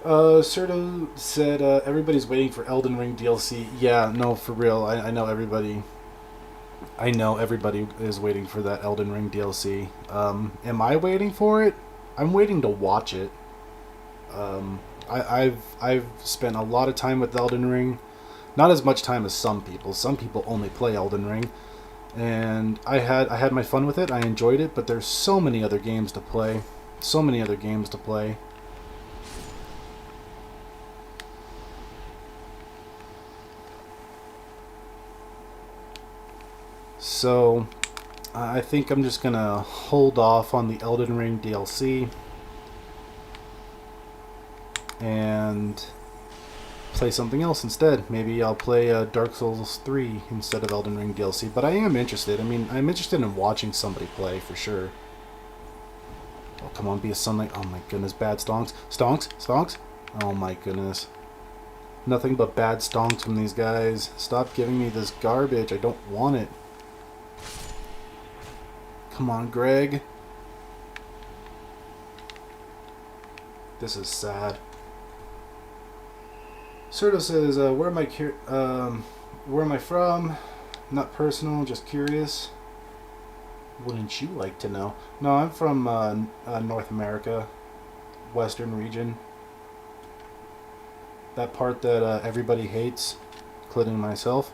Serto said, everybody's waiting for Elden Ring DLC. Yeah, no, for real. I know everybody... I know everybody is waiting for that Elden Ring DLC. Am I waiting for it? I'm waiting to watch it. I've spent a lot of time with Elden Ring. Not as much time as some people. Some people only play Elden Ring. And I had my fun with it. I enjoyed it, but there's so many other games to play. So many other games to play. So I think I'm just gonna hold off on the Elden Ring DLC and play something else instead. Maybe I'll play Dark Souls 3 instead of Elden Ring DLC. But I am interested. I mean, I'm interested in watching somebody play for sure. Oh, come on, be a sunlight. Oh my goodness, bad stonks. Stonks? Stonks? Oh my goodness. Nothing but bad stonks from these guys. Stop giving me this garbage. I don't want it. Come on, Greg. This is sad. Serto says, where am I from? Not personal, just curious. Wouldn't you like to know? No, I'm from North America, Western region. That part that everybody hates, including myself.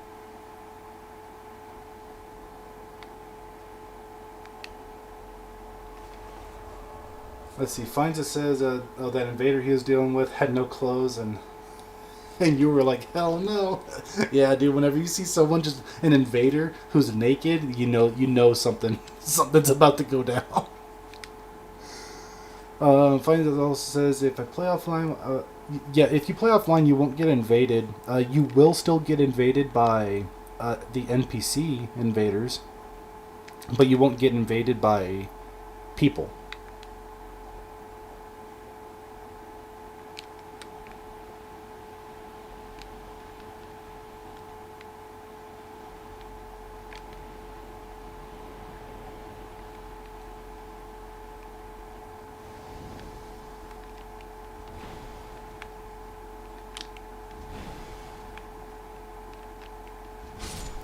Let's see. Finds it says that invader he was dealing with had no clothes, and you were like, hell no. Yeah, dude. Whenever you see someone just an invader who's naked, you know something's about to go down. Finds it also says if I play offline, yeah, if you play offline, you won't get invaded. You will still get invaded by the NPC invaders, but you won't get invaded by people.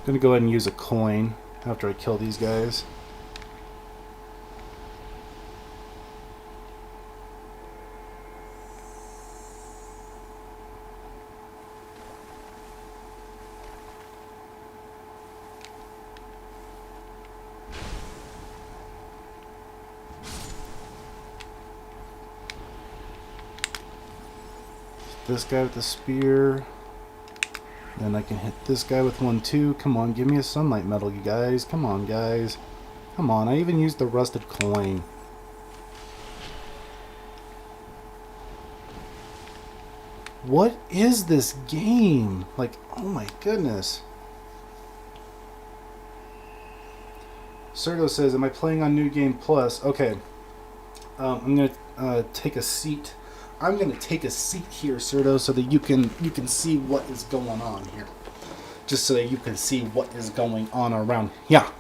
Gonna go ahead and use a coin after I kill these guys. This guy with the spear. Then I can hit this guy with one too. Come on, give me a sunlight medal, you guys. Come on, guys. Come on, I even used the rusted coin. What is this game? Like, oh my goodness. Sergo says, am I playing on New Game Plus? Okay. I'm going to take a seat. I'm going to take a seat here, Serto, so that you can see what is going on here. Just so that you can see what is going on around. Yeah.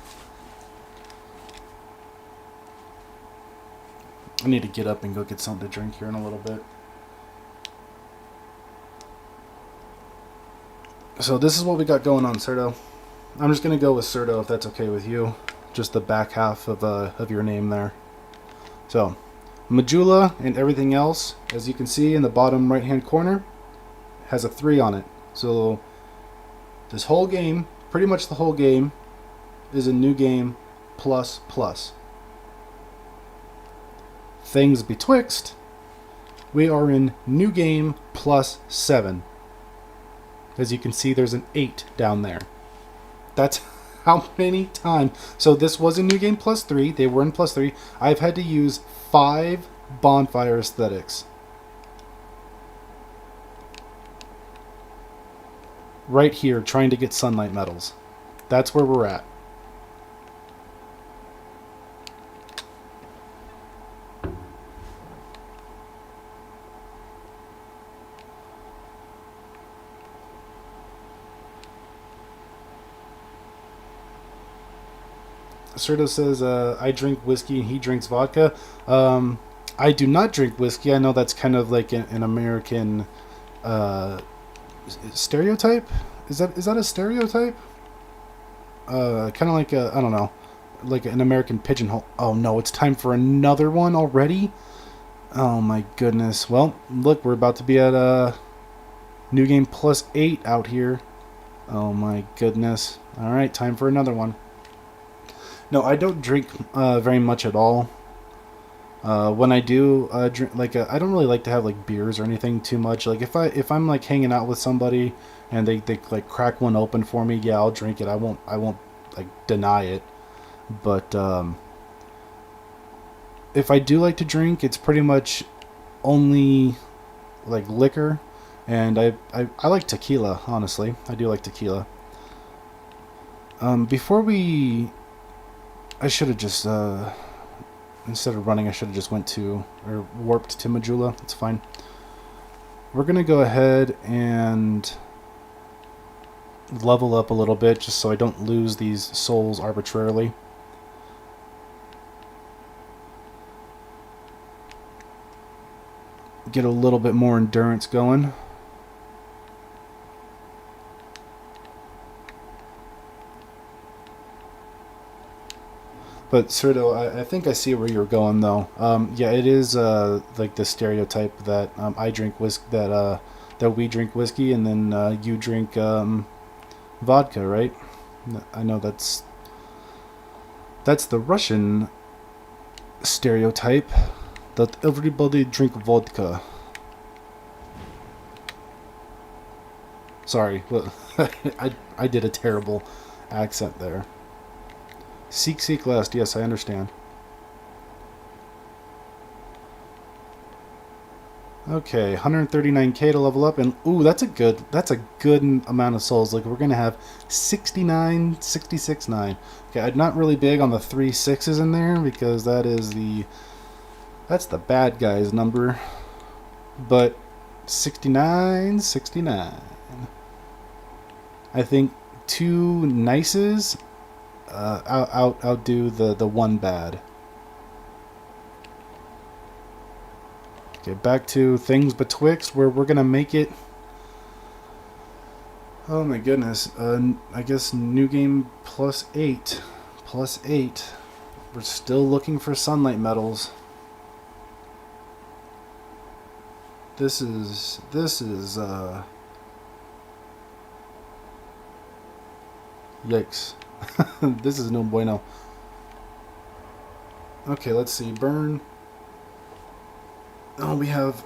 I need to get up and go get something to drink here in a little bit. So this is what we got going on, Serto. I'm just going to go with Serto if that's okay with you. Just the back half of your name there. So, Majula and everything else, as you can see in the bottom right hand corner, has a 3 on it. So this whole game, pretty much the whole game, is a New Game plus plus. Things Betwixt, we are in New Game plus 7. As you can see, there's an 8 down there. That's how many times. So this was a New Game plus 3. They were in plus 3. I've had to use 5 bonfire aesthetics. Right here, trying to get sunlight medals. That's where we're at. Serto says, I drink whiskey and he drinks vodka. I do not drink whiskey. I know that's kind of like an American stereotype. Is that a stereotype? Kind of like I don't know, like an American pigeonhole. Oh no, it's time for another one already. Oh my goodness. Well, look, we're about to be at New Game plus 8 out here. Oh my goodness. All right, time for another one. No, I don't drink very much at all. When I do drink, like I don't really like to have like beers or anything too much. Like if I'm like hanging out with somebody and they like crack one open for me, yeah, I'll drink it. I won't like deny it. But if I do like to drink, it's pretty much only like liquor, and I like tequila. Honestly, I do like tequila. I should have just, instead of running, I should have just went to, or warped to Majula. It's fine. We're going to go ahead and level up a little bit, just so I don't lose these souls arbitrarily. get a little bit more endurance going. But Cerdo, I think I see where you're going though. Yeah, it is like the stereotype that I drink whiskey, that we drink whiskey, and then you drink vodka, right? I know that's the Russian stereotype that everybody drink vodka. Sorry, I did a terrible accent there. Seek lest. Yes, I understand. Okay, 139k to level up, and ooh, that's a good amount of souls. Like, we're gonna have 69, 66, 9. Okay, I'm not really big on the 3 6s in there because that's the bad guy's number. But 69, 69. I think 2 nices outdo the 1 bad. Okay, back to things betwixt, where we're gonna make it. Oh my goodness! I guess new game +8, +8. We're still looking for sunlight metals. This is yikes. This is no bueno. Okay, let's see. Burn. Oh, we have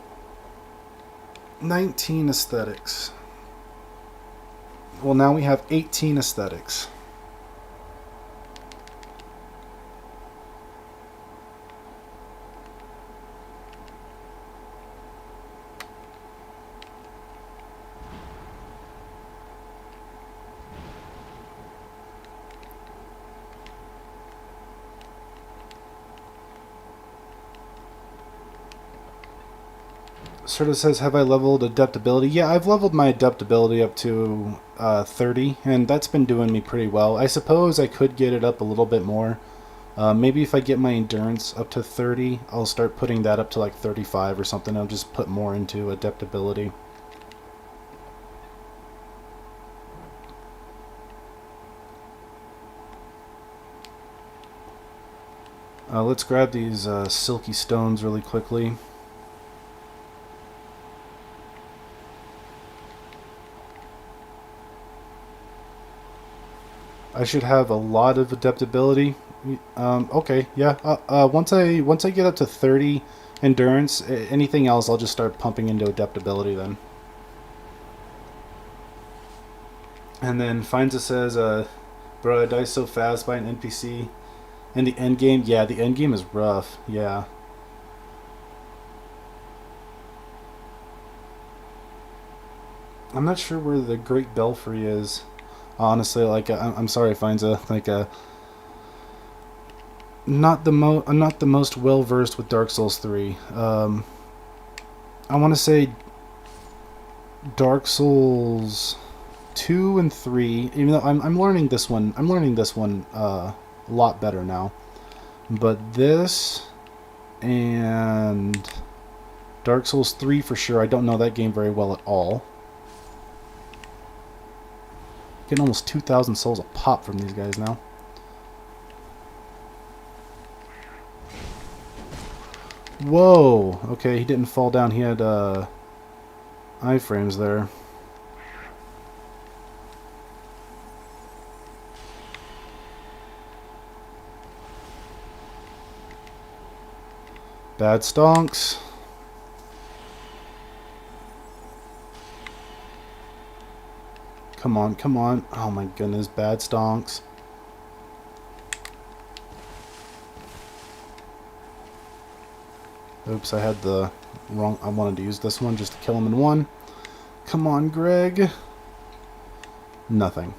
19 aesthetics. Well, now we have 18 aesthetics. Sort of says, have I leveled adaptability? Yeah, I've leveled my adaptability up to 30, and that's been doing me pretty well. I suppose I could get it up a little bit more. Maybe if I get my endurance up to 30, I'll start putting that up to like 35 or something. I'll just put more into adaptability. Let's grab these silky stones really quickly. I should have a lot of adaptability. Okay, yeah. Once I get up to 30 endurance, anything else, I'll just start pumping into adaptability then. And then Finza says, bro, I die so fast by an NPC. In the end game, yeah, the end game is rough. Yeah. I'm not sure where the Great Belfry is. Honestly, like, I'm sorry, Finza. Like, I'm not the most well versed with Dark Souls 3. I want to say Dark Souls 2 and 3. Even though I'm learning this one. I'm learning this one a lot better now. But this and Dark Souls 3 for sure. I don't know that game very well at all. Getting almost 2,000 souls a pop from these guys now. Whoa! Okay, he didn't fall down. He had iframes there. Bad stonks. Come on, come on. Oh my goodness, bad stonks. Oops, I had the wrong... I wanted to use this one just to kill him in one. Come on, Greg. Nothing.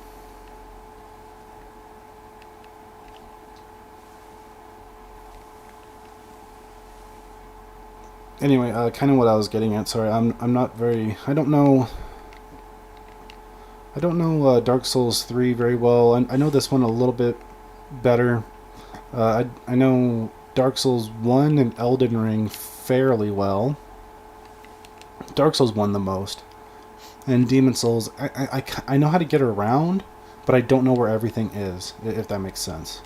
Anyway, kind of what I was getting at. Sorry, I'm not very... I don't know Dark Souls 3 very well. I know this one a little bit better. I know Dark Souls 1 and Elden Ring fairly well. Dark Souls 1 the most. And Demon Souls, I know how to get around, but I don't know where everything is, if that makes sense.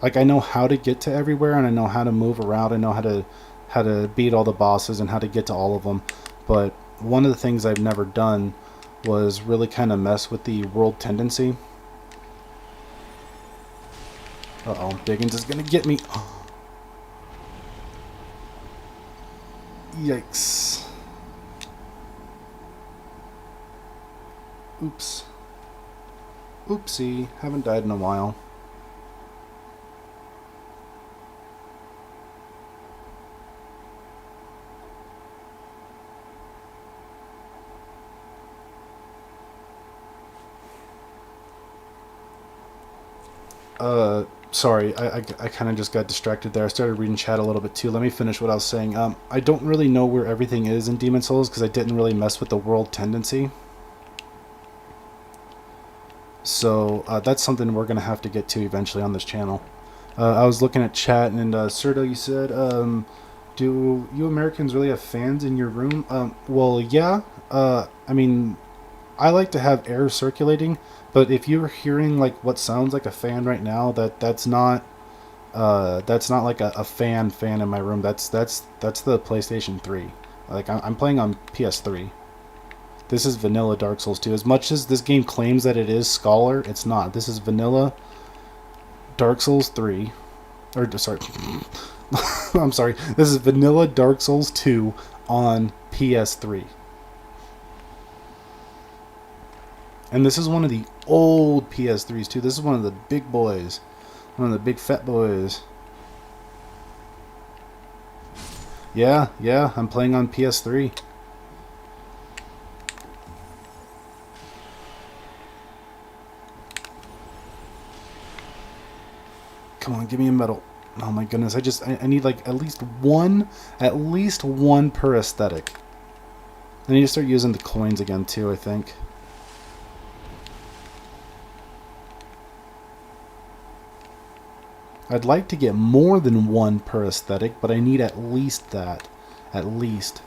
Like, I know how to get to everywhere, and I know how to move around. I know how to beat all the bosses and how to get to all of them. But one of the things I've never done was really kind of mess with the world tendency. Uh-oh, Biggins is gonna get me. Yikes. Oops. Oopsie, haven't died in a while. Sorry, I kind of just got distracted there. I started reading chat a little bit too. Let me finish what I was saying. I don't really know where everything is in Demon Souls because I didn't really mess with the world tendency. So that's something we're going to have to get to eventually on this channel. I was looking at chat, and Serto, you said, do you Americans really have fans in your room? Well, yeah. I mean, I like to have air circulating, but if you're hearing like what sounds like a fan right now, that's not like a fan in my room. That's the PlayStation 3. Like I'm playing on PS3. This is vanilla Dark Souls 2. As much as this game claims that it is Scholar, it's not. This is vanilla Dark Souls 3. Or, sorry. I'm sorry. This is vanilla Dark Souls 2 on PS3. And this is one of the old PS3s, too. This is one of the big boys. One of the big fat boys. Yeah, I'm playing on PS3. Come on, give me a medal. Oh my goodness, I need like at least one per aesthetic. I need to start using the coins again too, I think. I'd like to get more than one per aesthetic, but I need at least that. At least.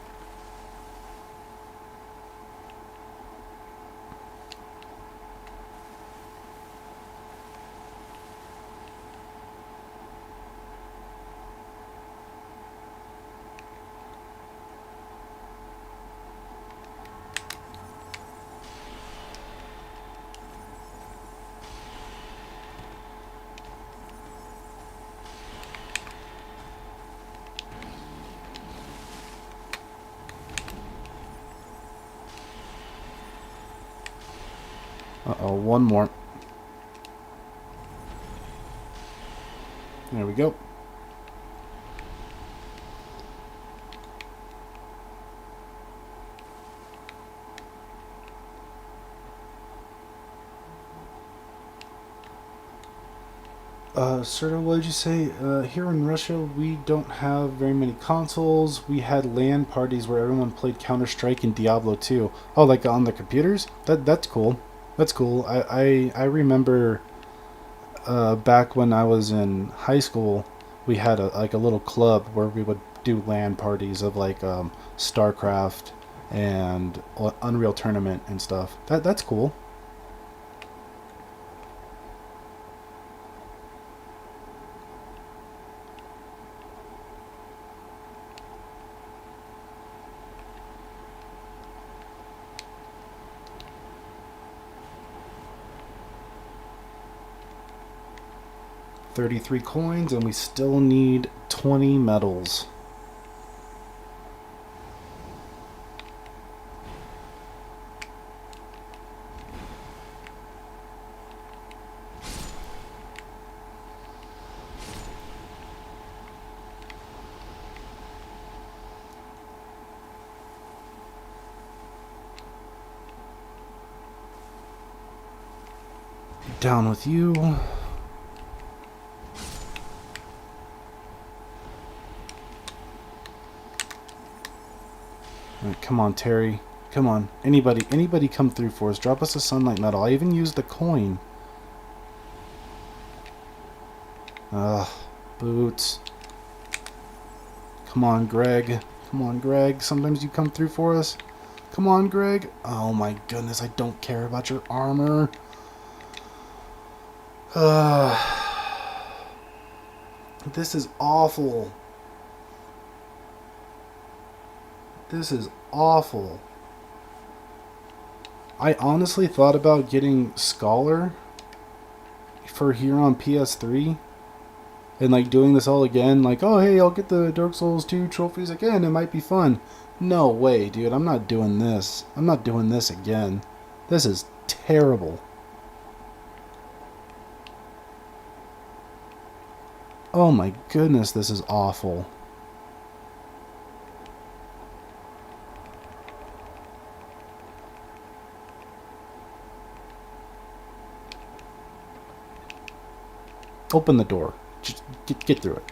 Uh-oh, one more. There we go. Serta, what did you say? Here in Russia, we don't have very many consoles. We had LAN parties where everyone played Counter-Strike and Diablo 2. Oh, like on the computers? That's cool. That's cool. I remember back when I was in high school, we had a little club where we would do LAN parties of like StarCraft and Unreal Tournament and stuff. That's cool. $33 coins, and we still need 20 medals. Down with you. Right, come on, Terry. Come on. Anybody come through for us. Drop us a sunlight medal. I even used the coin. Ugh. Boots. Come on, Greg. Come on, Greg. Sometimes you come through for us. Come on, Greg. Oh my goodness, I don't care about your armor. This is awful. This is awful. I honestly thought about getting Scholar for here on PS3 and like doing this all again. Like, oh hey, I'll get the Dark Souls 2 trophies again. It might be fun. No way, dude. I'm not doing this. I'm not doing this again. This is terrible. Oh my goodness, this is awful. Open the door. Just get through it.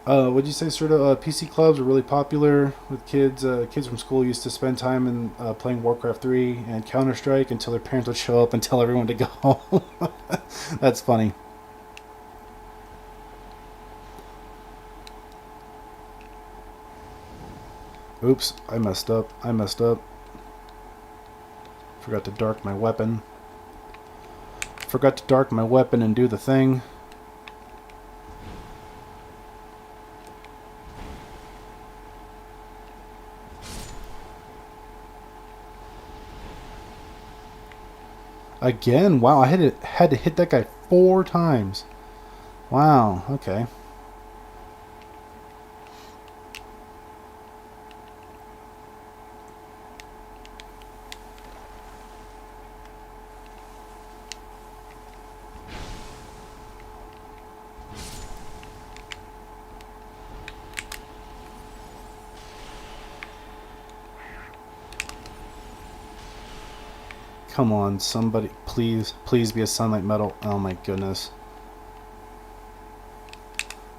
Would you say sort of PC clubs are really popular with kids? Kids from school used to spend time in playing Warcraft 3 and Counter-Strike until their parents would show up and tell everyone to go home. That's funny. Oops, I messed up. Forgot to dark my weapon. Forgot to dark my weapon and do the thing. Again? Wow, I had to hit that guy 4 times. Wow, okay. Come on, somebody, please be a Sunlight Metal. Oh my goodness.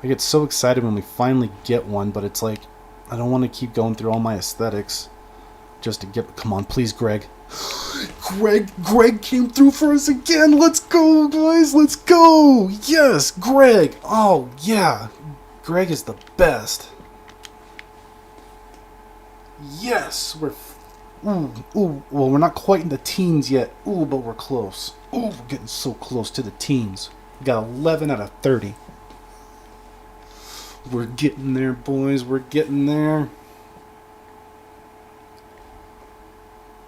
I get so excited when we finally get one, but it's like, I don't want to keep going through all my aesthetics just to get, come on, please, Greg. Greg came through for us again. Let's go, guys, let's go. Yes, Greg. Oh, yeah. Greg is the best. Yes, Ooh, well, we're not quite in the teens yet. Ooh, but we're close. Ooh, we're getting so close to the teens. We got 11 out of 30. We're getting there, boys. We're getting there.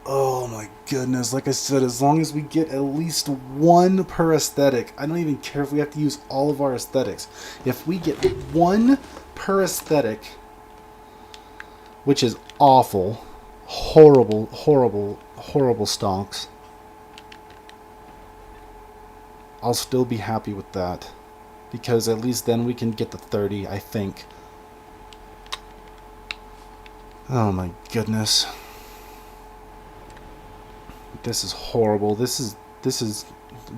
Oh my goodness. Like I said, as long as we get at least 1 per aesthetic. I don't even care if we have to use all of our aesthetics. If we get 1 per aesthetic, which is awful. Horrible stonks. I'll still be happy with that. Because at least then we can get the 30, I think. Oh my goodness. This is horrible. This is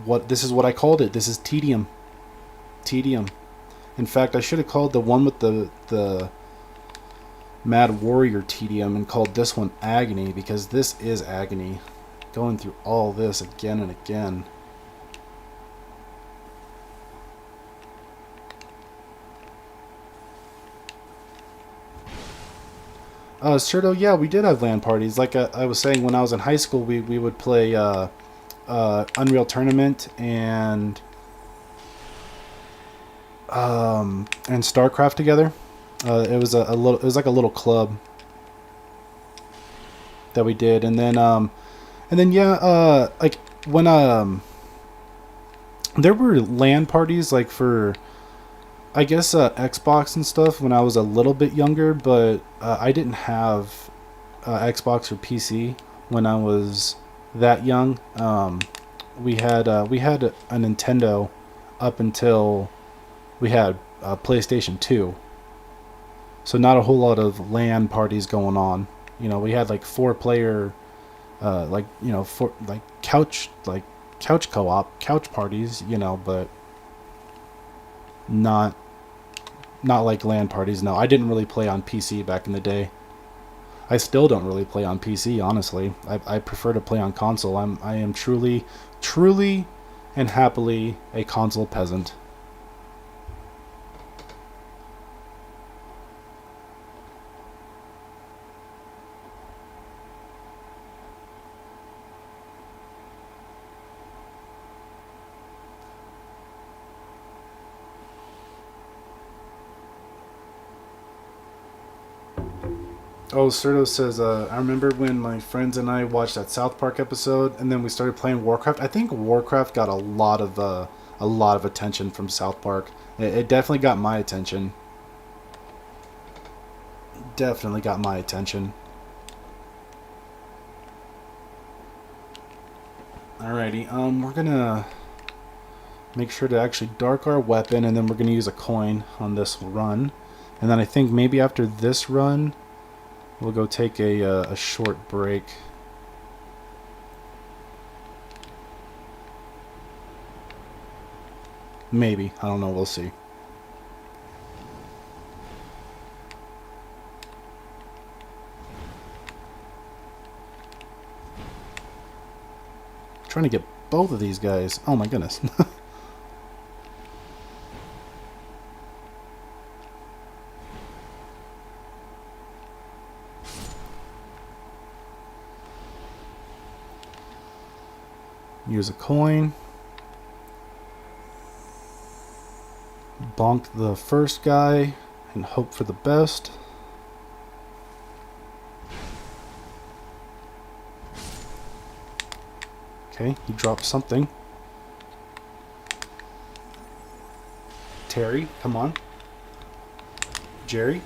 what I called it. This is Tedium. Tedium. In fact, I should have called the one with the Mad Warrior Tedium and called this one Agony, because this is agony. Going through all this again and again. Certo, yeah, we did have LAN parties. Like I was saying, when I was in high school, we would play Unreal Tournament and StarCraft together. It was it was like a little club that we did, and then yeah, like when there were LAN parties like for I guess Xbox and stuff when I was a little bit younger, but I didn't have Xbox or PC when I was that young. We had a Nintendo up until we had PlayStation 2. So not a whole lot of LAN parties going on. You know, we had like 4-player, couch co-op, couch parties. You know, but not like LAN parties. No, I didn't really play on PC back in the day. I still don't really play on PC, honestly. I prefer to play on console. I am truly and happily a console peasant. Oh, Serto says, I remember when my friends and I watched that South Park episode, and then we started playing Warcraft. I think Warcraft got a lot of attention from South Park. It definitely got my attention. Definitely got my attention. Alrighty, we're gonna make sure to actually dark our weapon, and then we're gonna use a coin on this run, and then I think maybe after this run, we'll go take a short break. Maybe, I don't know. We'll see. Trying to get both of these guys. Oh my goodness. Use a coin. Bonk the first guy and hope for the best. Okay, he dropped something. Terry, come on. Jerry.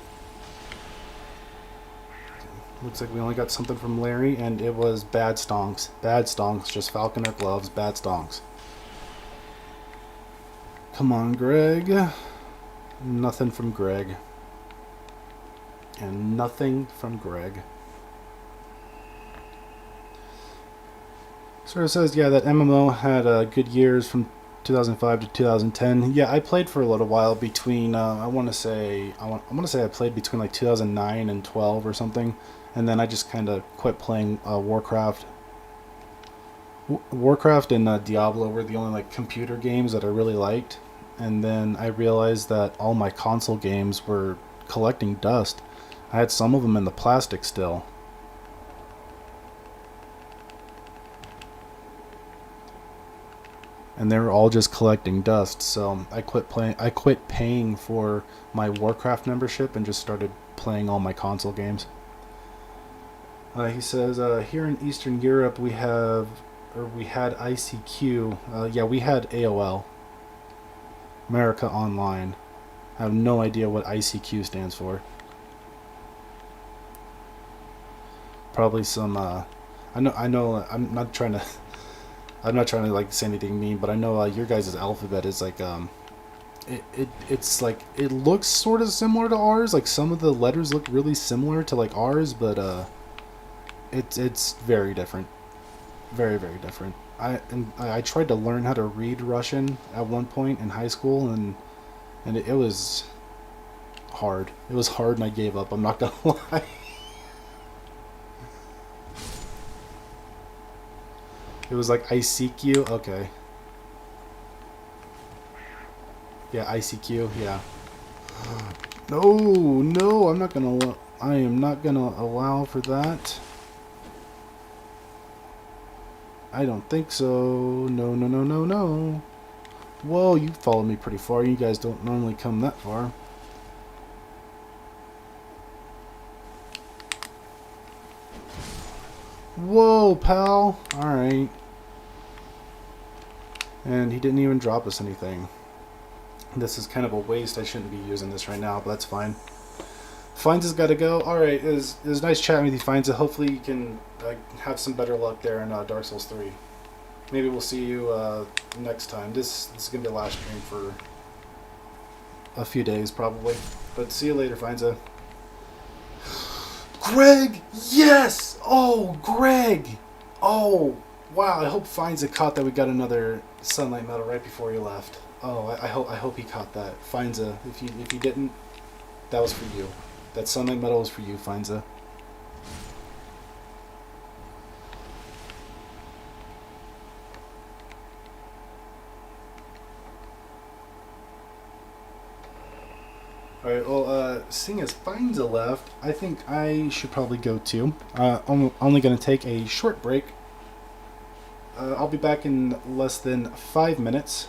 Looks like we only got something from Larry, and it was bad stonks. Bad stonks, just falconer gloves, bad stonks. Come on, Greg. Nothing from Greg. And nothing from Greg. So it says, yeah, that MMO had good years from 2005 to 2010. Yeah, I played for a little while between. I want to say I played between like 2009 and 12 or something, and then I just kind of quit playing Warcraft. Warcraft and Diablo were the only like computer games that I really liked, and then I realized that all my console games were collecting dust. I had some of them in the plastic still. And they were all just collecting dust. So I quit paying for my Warcraft membership and just started playing all my console games. He says here in Eastern Europe we had ICQ. Yeah, we had AOL, America Online. I have no idea what ICQ stands for. Probably some. I know. I'm not trying to like say anything mean, but I know your guys' alphabet is like it's like it looks sort of similar to ours. Like some of the letters look really similar to like ours, but it's very different, very very different. I tried to learn how to read Russian at one point in high school, and it was hard. It was hard, and I gave up. I'm not gonna lie. It was like ICQ. Okay. Yeah, ICQ. Yeah. No, no, I'm not gonna. I am not gonna allow for that. I don't think so. No, no, no, no, no. Whoa, you followed me pretty far. You guys don't normally come that far. Whoa, pal. Alright. And he didn't even drop us anything. This is kind of a waste. I shouldn't be using this right now, but that's fine. Finds has got to go. Alright, it was nice chatting with you, Finds. Hopefully you can have some better luck there in Dark Souls 3. Maybe we'll see you next time. This is going to be the last stream for a few days, probably. But see you later, Finds. Greg! Yes! Oh, Greg! Oh, wow. I hope Finds caught that we got another Sunlight Medal right before he left. Oh, I hope he caught that. Finds if you didn't, that was for you. That Sunlight Medal was for you, Finds. Alright, well, seeing as Finds left, I think I should probably go too. I'm only going to take a short break. I'll be back in less than 5 minutes.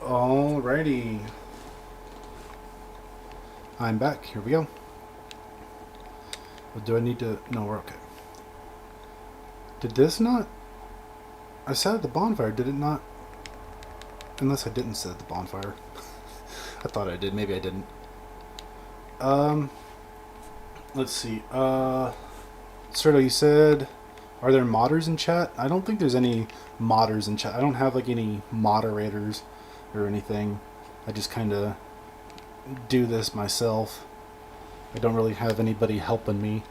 Alrighty. I'm back. Here we go. Well, do I need to... No, we're okay. Did this not... I set the bonfire, did it not? Unless I didn't set the bonfire. I thought I did, maybe I didn't. Let's see. Serto, you said... Are there modders in chat? I don't think there's any modders in chat. I don't have like any moderators or anything. I just kind of do this myself. I don't really have anybody helping me.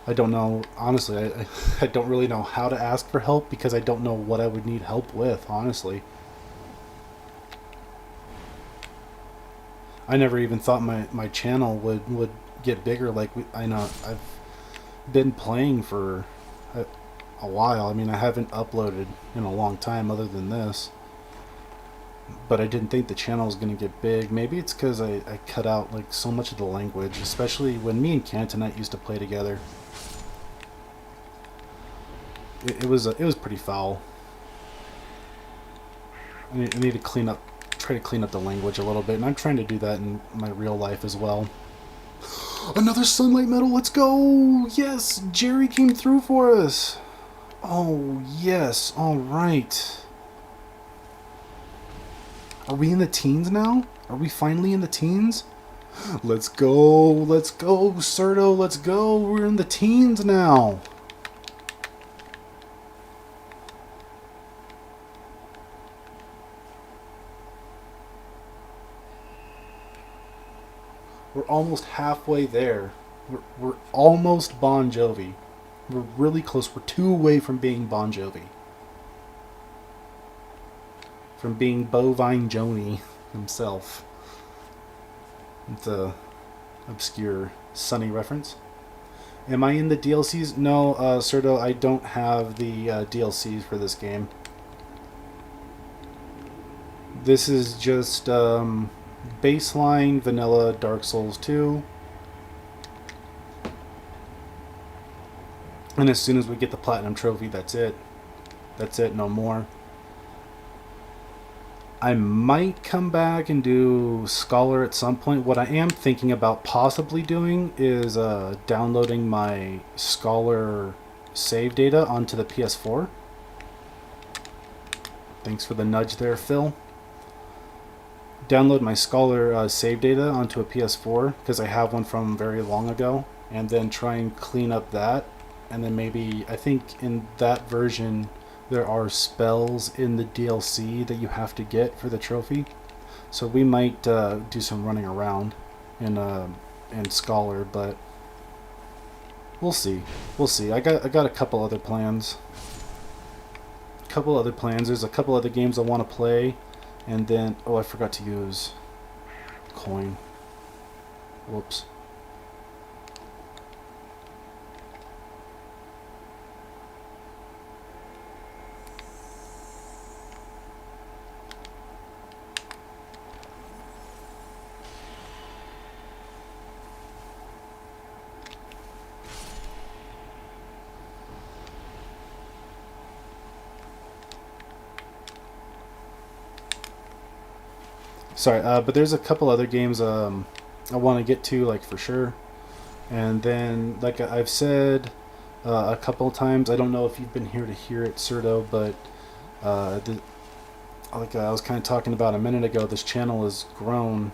I don't know, honestly, I don't really know how to ask for help because I don't know what I would need help with, honestly. I never even thought my channel would get bigger. Like, I know I've been playing for a while. I mean, I haven't uploaded in a long time other than this. But I didn't think the channel was going to get big. Maybe it's because I cut out like so much of the language, especially when me and Cantonite used to play together. It was pretty foul. I need to try to clean up the language a little bit, and I'm trying to do that in my real life as well. Another sunlight medal, let's go! Yes, Jerry came through for us. Oh yes, all right. Are we in the teens now? Are we finally in the teens? Let's go, Serto, let's go. We're in the teens now. We're almost halfway there. We're almost Bon Jovi. We're really close. We're 2 away from being Bon Jovi. From being Bovine Joni himself. It's a obscure Sunny reference. Am I in the DLCs? No, Serto, I don't have the DLCs for this game. This is just baseline vanilla Dark Souls 2. And as soon as we get the Platinum Trophy, that's it. That's it, no more. I might come back and do Scholar at some point. What I am thinking about possibly doing is downloading my Scholar save data onto the PS4. Thanks for the nudge there, Phil. Download my Scholar save data onto a PS4 because I have one from very long ago, and then try and clean up that. And then maybe, I think in that version there are spells in the DLC that you have to get for the trophy. So we might do some running around in Scholar, but we'll see. We'll see. I got a couple other plans. There's a couple other games I want to play, and then I forgot to use coin. Whoops. Sorry, but there's a couple other games I want to get to, like, for sure. And then, like I've said a couple of times, I don't know if you've been here to hear it, Serto, but like I was kind of talking about a minute ago, this channel has grown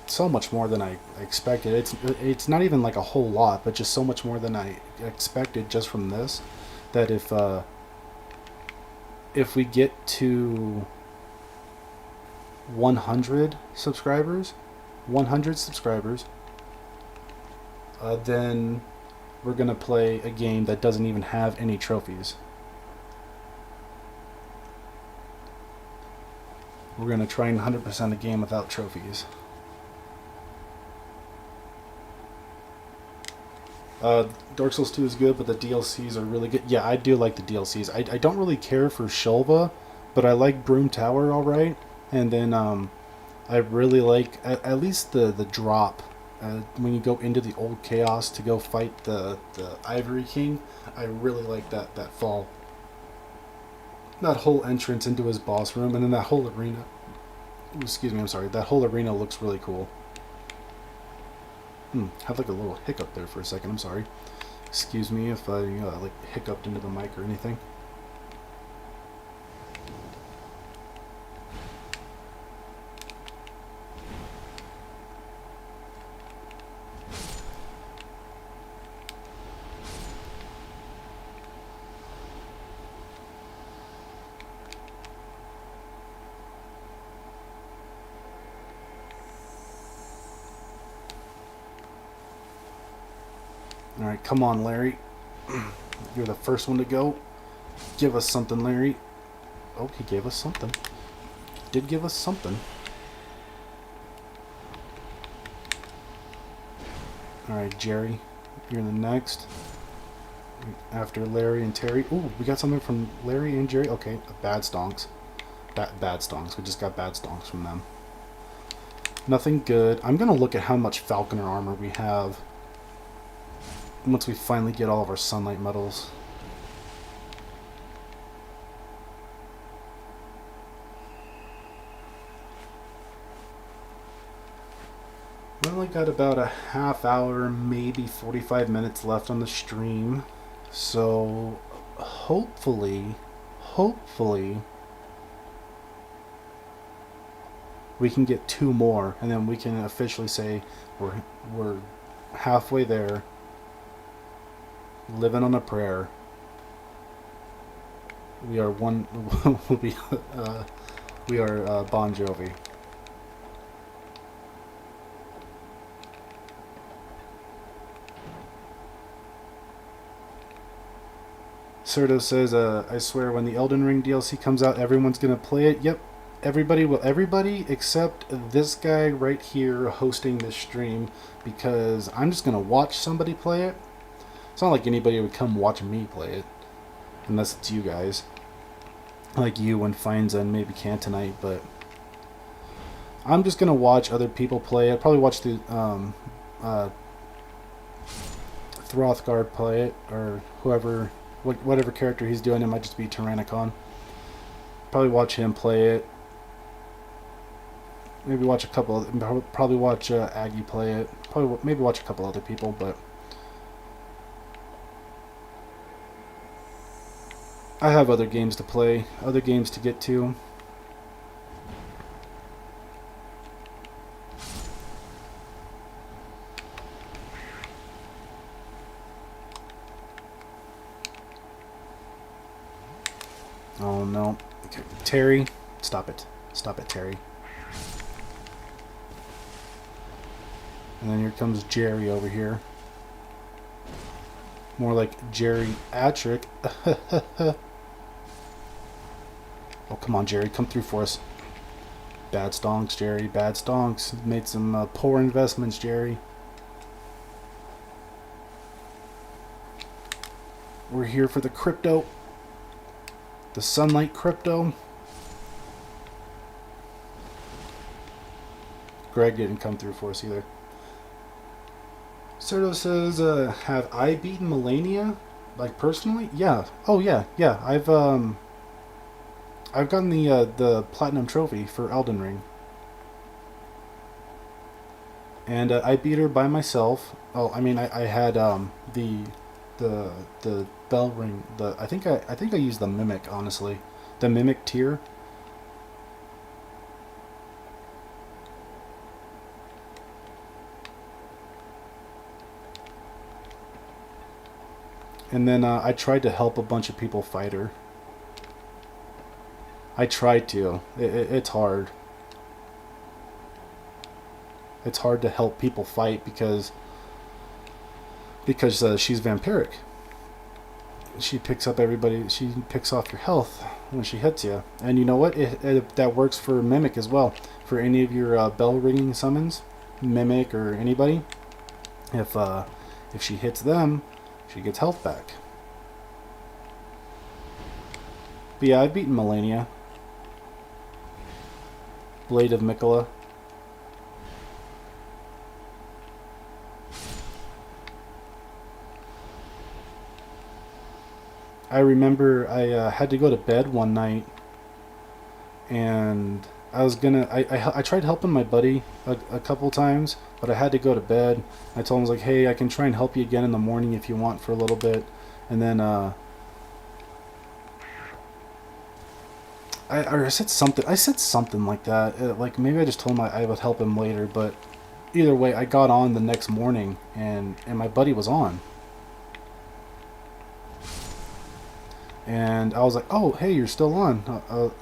so much more than I expected. It's not even like a whole lot, but just so much more than I expected just from this, that if we get to 100 subscribers, then we're gonna play a game that doesn't even have any trophies. We're gonna try and 100% a game without trophies. Dark Souls 2 is good, but the DLCs are really good. Yeah, I do like the DLCs. I don't really care for Shulva, but I like Broom Tower alright. And then I really like at least the drop when you go into the old chaos to go fight the Ivory King. I really like that fall. that whole entrance into his boss room, and then that whole arena. Excuse me, I'm sorry. That whole arena looks really cool. Had like a little hiccup there for a second. I'm sorry. Excuse me if I like hiccuped into the mic or anything. Alright, come on, Larry. You're the first one to go. Give us something, Larry. Oh, he gave us something. Did give us something. Alright, Jerry. You're the next. After Larry and Terry. Ooh, we got something from Larry and Jerry. Okay, bad stonks. Bad stonks. We just got bad stonks from them. Nothing good. I'm going to look at how much Falconer armor we have once we finally get all of our sunlight medals. We only got about a half hour, maybe 45 minutes left on the stream. So hopefully we can get 2 more, and then we can officially say we're halfway there. Living on a prayer. We are one. We are Bon Jovi. Serto says, I swear when the Elden Ring DLC comes out, everyone's gonna play it. Yep, everybody will. Everybody except this guy right here hosting this stream, because I'm just gonna watch somebody play it. It's not like anybody would come watch me play it, unless it's you guys, like you and Finza and maybe Cantonite. But I'm just gonna watch other people play it. Probably watch the Throthgard play it, or whoever, whatever character he's doing. It might just be Tyrannicon. Probably watch him play it. Maybe watch a couple. Probably watch Aggie play it. Maybe watch a couple other people, but. I have other games to play, other games to get to. Oh no. Okay. Terry, stop it. Stop it, Terry. And then here comes Jerry over here. More like Jerry Atrick. Oh, come on, Jerry. Come through for us. Bad stonks, Jerry. Bad stonks. Made some poor investments, Jerry. We're here for the crypto. The sunlight crypto. Greg didn't come through for us either. Serto says, have I beaten Melania? Like, personally? Yeah. Oh, yeah. Yeah. I've gotten the platinum trophy for Elden Ring, and I beat her by myself. Oh, I mean, I had the bell ring. I think I used the mimic, honestly, the mimic tier. And then I tried to help a bunch of people fight her. I tried to. It's hard. It's hard to help people fight because she's vampiric. She picks up everybody. She picks off your health when she hits you. And you know what? That works for Mimic as well. For any of your bell ringing summons, Mimic or anybody, if she hits them, she gets health back. But yeah, I've beaten Melania. Blade of Mikola. I remember I had to go to bed one night, and I was gonna. I tried helping my buddy a couple times, but I had to go to bed. I told him, I was like, hey, I can try and help you again in the morning if you want for a little bit, and then I said something. I said something like that. Like maybe I just told him I would help him later, but either way, I got on the next morning, and my buddy was on. And I was like, "Oh, hey, you're still on."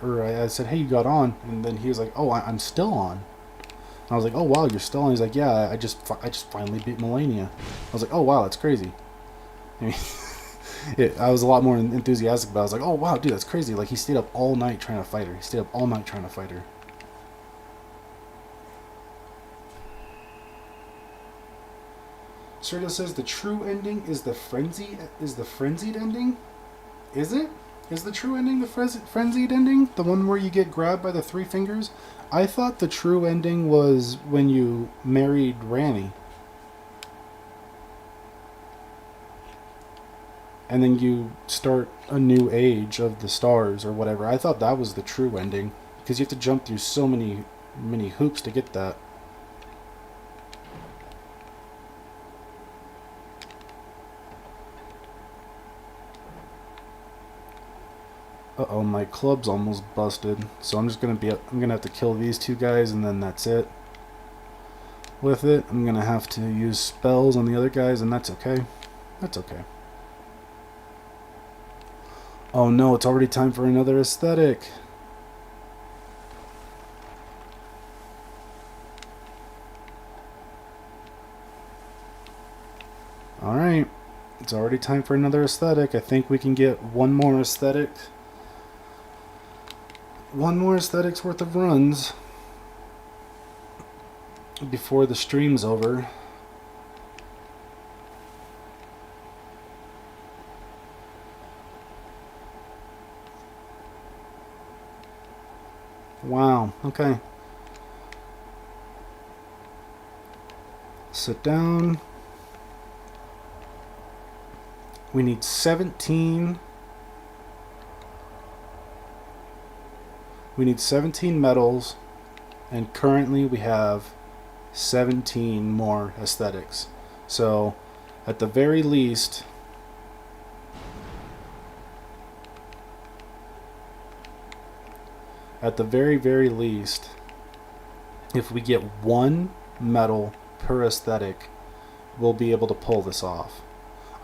Or I said, "Hey, you got on," and then he was like, "Oh, I'm still on." And I was like, "Oh, wow, you're still on." He's like, "Yeah, I just finally beat Melania." I was like, "Oh, wow, that's crazy." I mean, I was a lot more enthusiastic about it. I was like, "Oh, wow, dude, that's crazy!" Like he stayed up all night trying to fight her. He stayed up all night trying to fight her. Sergio says the true ending is the frenzied ending. Is it? Is the true ending the frenzied ending? The one where you get grabbed by the three fingers? I thought the true ending was when you married Ranny. And then you start a new age of the stars or whatever. I thought that was the true ending. Because you have to jump through so many hoops to get that. Uh-oh, my club's almost busted. So I'm gonna have to kill these two guys and then that's it. With it, I'm gonna have to use spells on the other guys and that's okay. That's okay. Oh no, it's already time for another aesthetic. Alright, it's already time for another aesthetic. I think we can get one more aesthetic. One more aesthetic's worth of runs before the stream's over. Wow, okay. Sit down. We need 17. We need 17 medals, and currently we have 17 more aesthetics. So, at the very least, very least, if we get one medal per aesthetic, we'll be able to pull this off.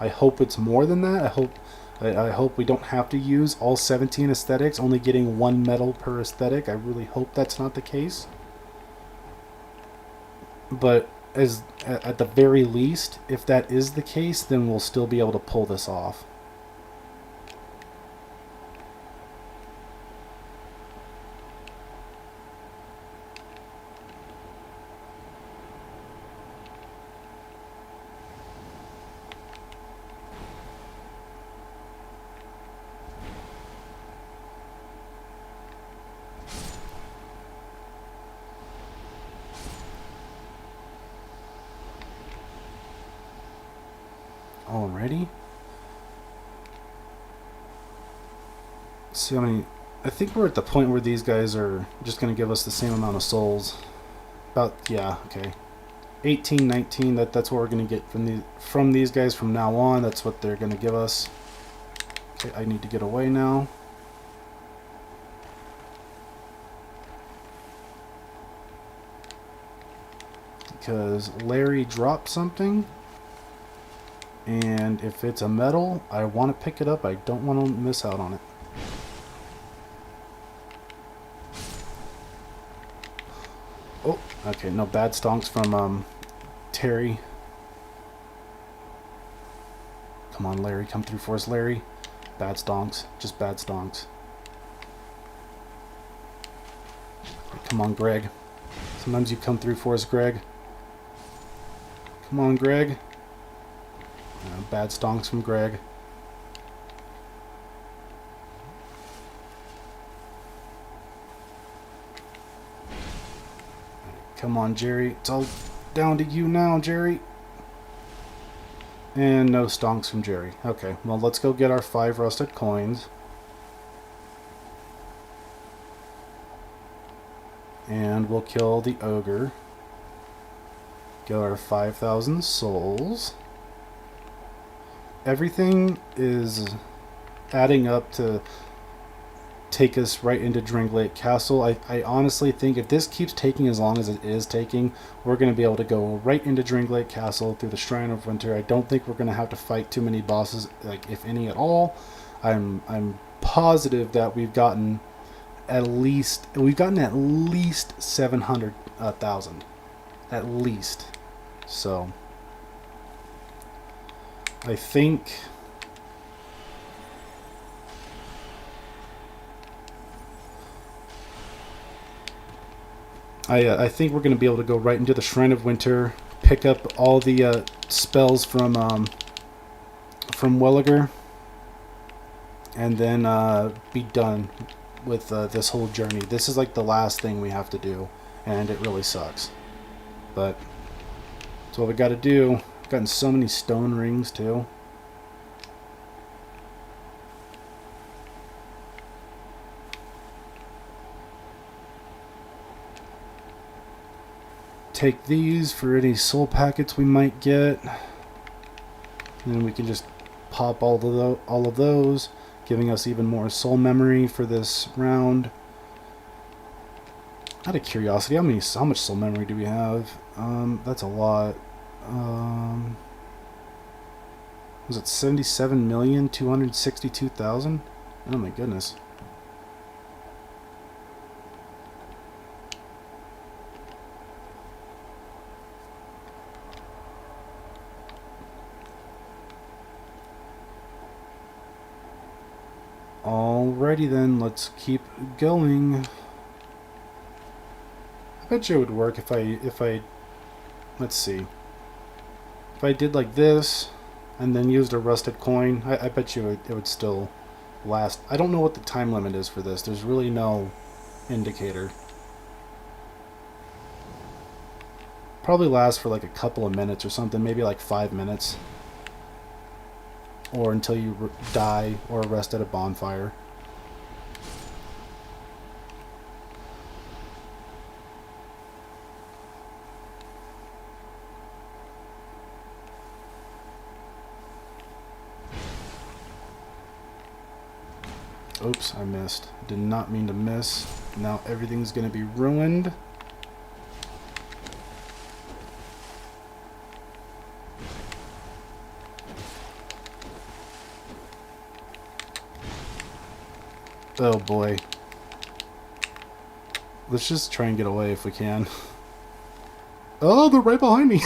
I hope it's more than that. I hope we don't have to use all 17 aesthetics, only getting one medal per aesthetic. I really hope that's not the case. But at the very least, if that is the case, then we'll still be able to pull this off. Alrighty. See how many... I think we're at the point where these guys are just going to give us the same amount of souls. About, yeah, okay. 18, 19, that's what we're going to get from these guys from now on. That's what they're going to give us. Okay, I need to get away now. Because Larry dropped something. And if it's a medal, I want to pick it up. I don't want to miss out on it. Oh, okay, no bad stonks from Terry. Come on, Larry, come through for us, Larry. Bad stonks, just bad stonks. Come on, Greg. Sometimes you come through for us, Greg. Come on, Greg. Bad stonks from Greg. Come on, Jerry. It's all down to you now, Jerry. And no stonks from Jerry. Okay, well, let's go get our 5 rusted coins. And we'll kill the ogre. Get our 5,000 souls. Everything is adding up to take us right into Dringlake Castle. I honestly think if this keeps taking as long as it is taking, we're going to be able to go right into Dringlake Castle through the Shrine of Winter. I don't think we're going to have to fight too many bosses, like if any at all. I'm positive that we've gotten at least 700,000 at least. So I think I think we're going to be able to go right into the Shrine of Winter, pick up all the spells from Welliger, and then be done with this whole journey. This is like the last thing we have to do, and it really sucks. But that's what we got to do. I've gotten so many stone rings too. Take these for any soul packets we might get, and then we can just pop all of those, giving us even more soul memory for this round. Out of curiosity, how much soul memory do we have? That's a lot. Was it 77,262,000? Oh my goodness. Alrighty then, let's keep going. I bet you it would work if I let's see. If I did like this and then used a rusted coin, I bet you it would still last. I don't know what the time limit is for this. There's really no indicator. Probably lasts for like a couple of minutes or something, maybe like 5 minutes. Or until you die or rest at a bonfire. Oops, I missed. Did not mean to miss. Now everything's going to be ruined. Oh boy. Let's just try and get away if we can. Oh, they're right behind me.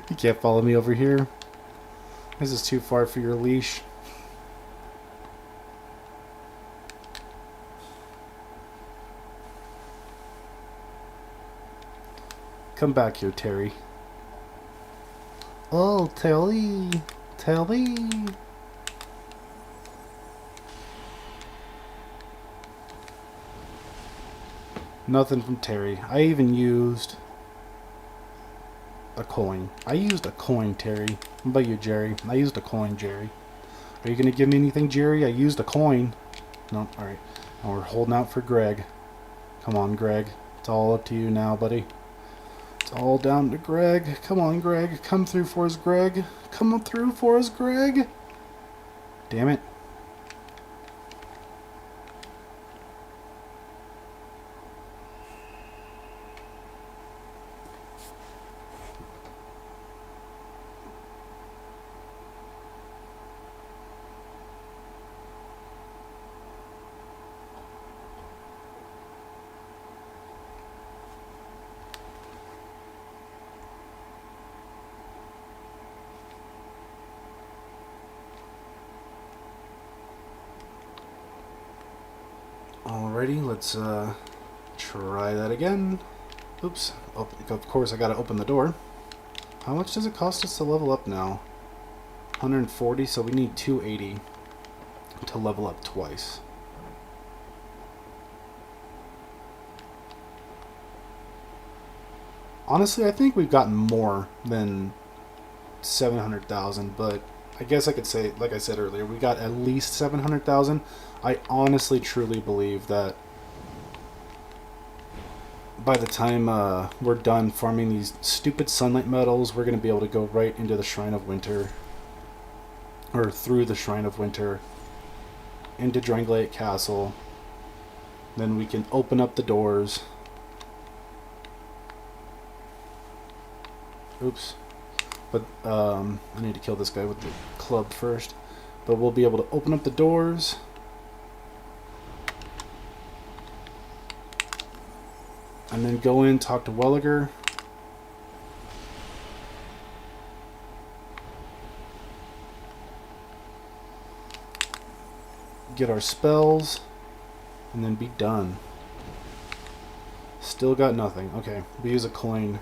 You can't follow me over here. This is too far for your leash. Come back here, Terry. Oh, Terry. Terry. Nothing from Terry. I even used a coin. I used a coin, Terry. What about you, Jerry? I used a coin, Jerry. Are you going to give me anything, Jerry? I used a coin. No, alright. Now we're holding out for Greg. Come on, Greg. It's all up to you now, buddy. It's all down to Greg. Come on, Greg. Come through for us, Greg. Come through for us, Greg. Damn it. Alrighty, let's try that again. Oops. Oh, of course I gotta open the door. How much does it cost us to level up now? 140, so we need 280 to level up twice. Honestly, I think we've gotten more than 700,000, but I guess I could say, like I said earlier, we got at least 700,000. I honestly, truly believe that by the time we're done farming these stupid sunlight metals, we're going to be able to go right into the Shrine of Winter, or through the Shrine of Winter, into Dranglade Castle. Then we can open up the doors. Oops. But I need to kill this guy with the club first. But we'll be able to open up the doors. And then go in, talk to Welliger. Get our spells. And then be done. Still got nothing. Okay, we use a coin.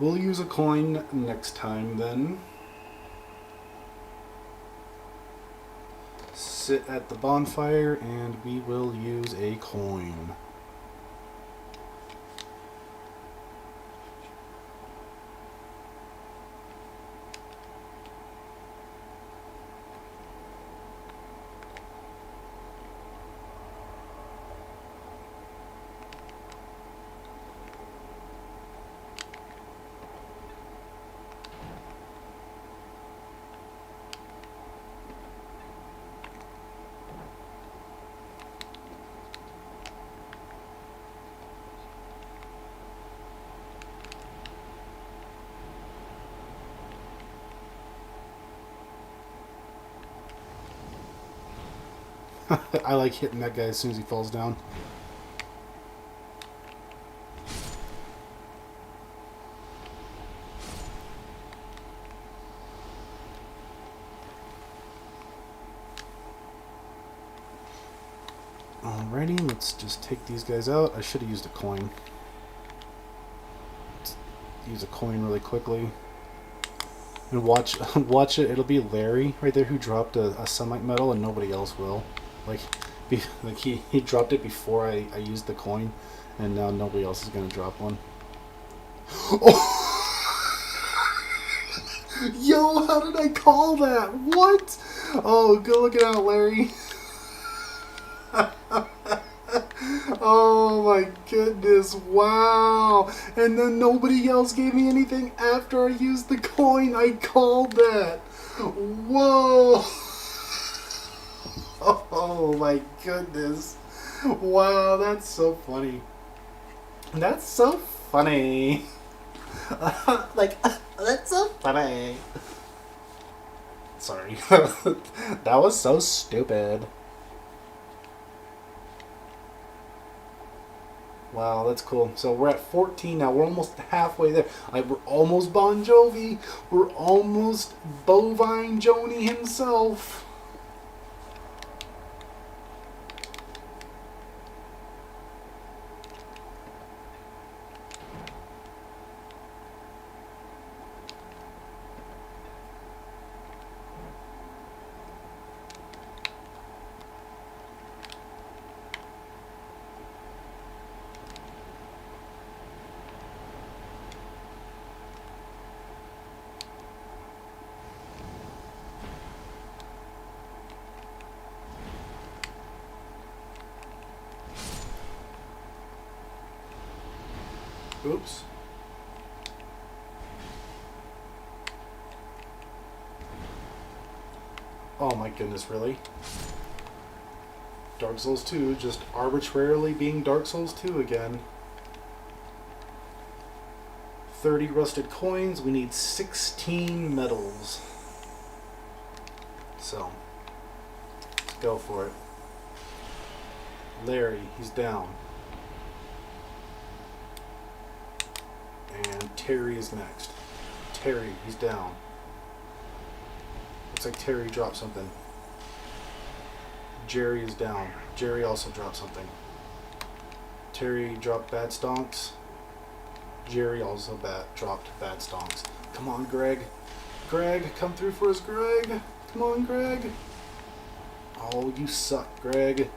We'll use a coin next time then. Sit at the bonfire and we will use a coin. I like hitting that guy as soon as he falls down. Alrighty, let's just take these guys out. I should have used a coin. Let's use a coin really quickly. And watch it. It'll be Larry right there who dropped a sunlight metal and nobody else will. Like he dropped it before I used the coin, and now nobody else is gonna drop one. Oh! Yo, how did I call that? What? Oh, go look it out, Larry. Oh my goodness, wow. And then nobody else gave me anything after I used the coin. I called that. Whoa. Oh my goodness. Wow, that's so funny. That's so funny. That's so funny. Sorry. That was so stupid. Wow, that's cool. So we're at 14 now. We're almost halfway there. We're almost Bon Jovi. We're almost Bovine Joni himself. Oops. Oh my goodness, really? Dark Souls 2 just arbitrarily being Dark Souls 2 again. 30 rusted coins. We need 16 medals. So, let's go for it. Larry, he's down. And Terry is next. Terry, he's down. Looks like Terry dropped something. Jerry is down. Jerry also dropped something. Terry dropped bad stonks. Jerry also dropped bad stonks. Come on, Greg. Greg, come through for us, Greg. Come on, Greg. Oh, you suck, Greg.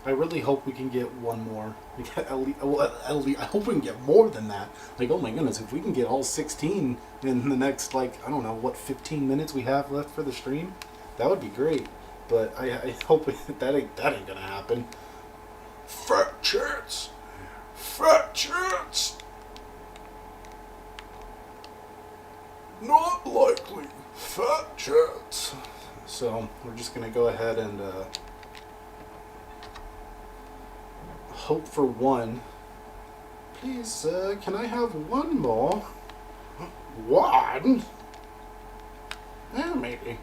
I really hope we can get one more. I hope we can get more than that. Like, oh my goodness, if we can get all 16 in the next, like, I don't know, what, 15 minutes we have left for the stream, that would be great. But I hope that ain't gonna happen. Fat chance! Fat chance! Not likely. Fat chance. So, we're just gonna go ahead and hope for one. Please, can I have one more? One? Yeah, maybe.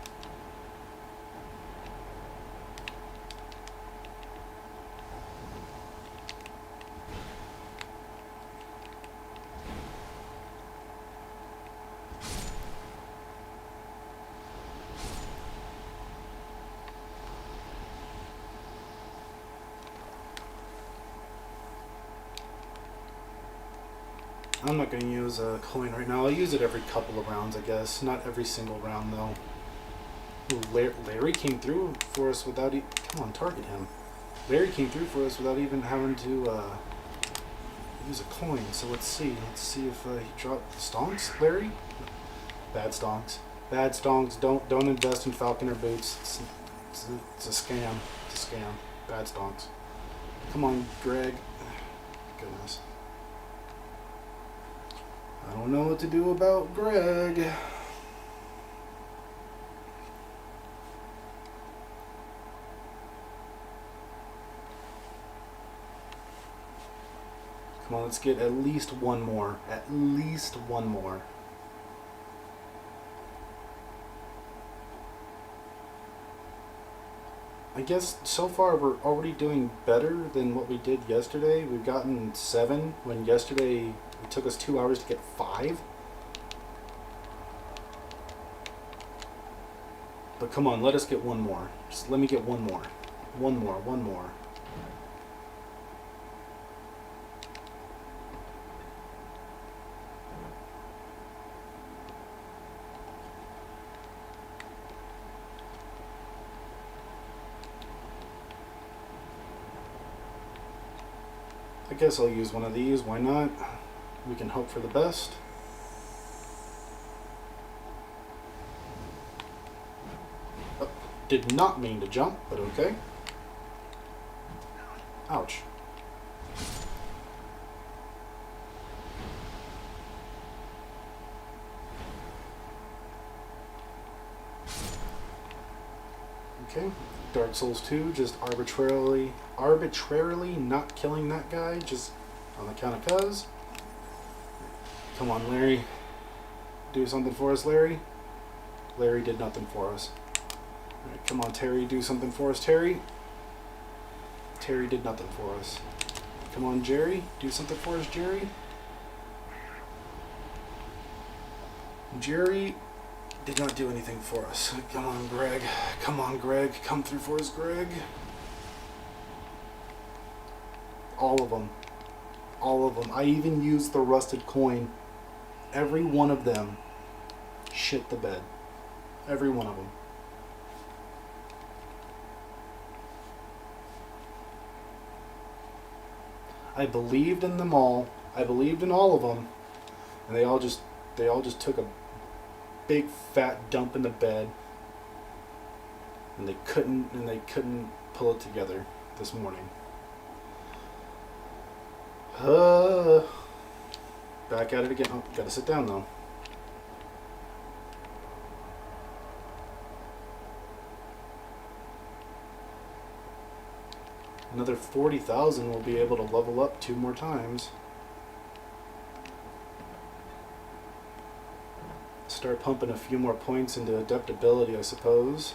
I'm not going to use a coin right now. I'll use it every couple of rounds, I guess. Not every single round, though. Ooh, Larry came through for us without... Come on, target him. Larry came through for us without even having to use a coin. So let's see. Let's see if he dropped stonks, Larry? Bad stonks. Bad stonks. Don't invest in Falconer boots. It's a scam. It's a scam. Bad stonks. Come on, Greg. Goodness. I don't know what to do about Greg. Come on, let's get at least one more. At least one more. I guess so far we're already doing better than what we did yesterday. We've gotten 7 when yesterday it took us 2 hours to get 5. But come on, let us get one more. Just let me get one more. One more, one more. I guess I'll use one of these, why not? We can hope for the best. Oh, did not mean to jump, but okay. Ouch. Okay. Dark Souls 2, just arbitrarily not killing that guy, just on the count of cuz. Come on, Larry. Do something for us, Larry. Larry did nothing for us. Alright, come on, Terry, do something for us, Terry. Terry did nothing for us. Come on, Jerry, do something for us, Jerry. Jerry did not do anything for us. Come on, Greg. Come on, Greg. Come through for us, Greg. All of them. All of them. I even used the rusted coin. Every one of them shit the bed. Every one of them. I believed in them all. I believed in all of them. And they all just took a big fat dump in the bed, and they couldn't pull it together this morning. Back at it again. Oh, gotta sit down though. Another 40,000 will be able to level up 2 more times. Start pumping a few more points into adaptability, I suppose.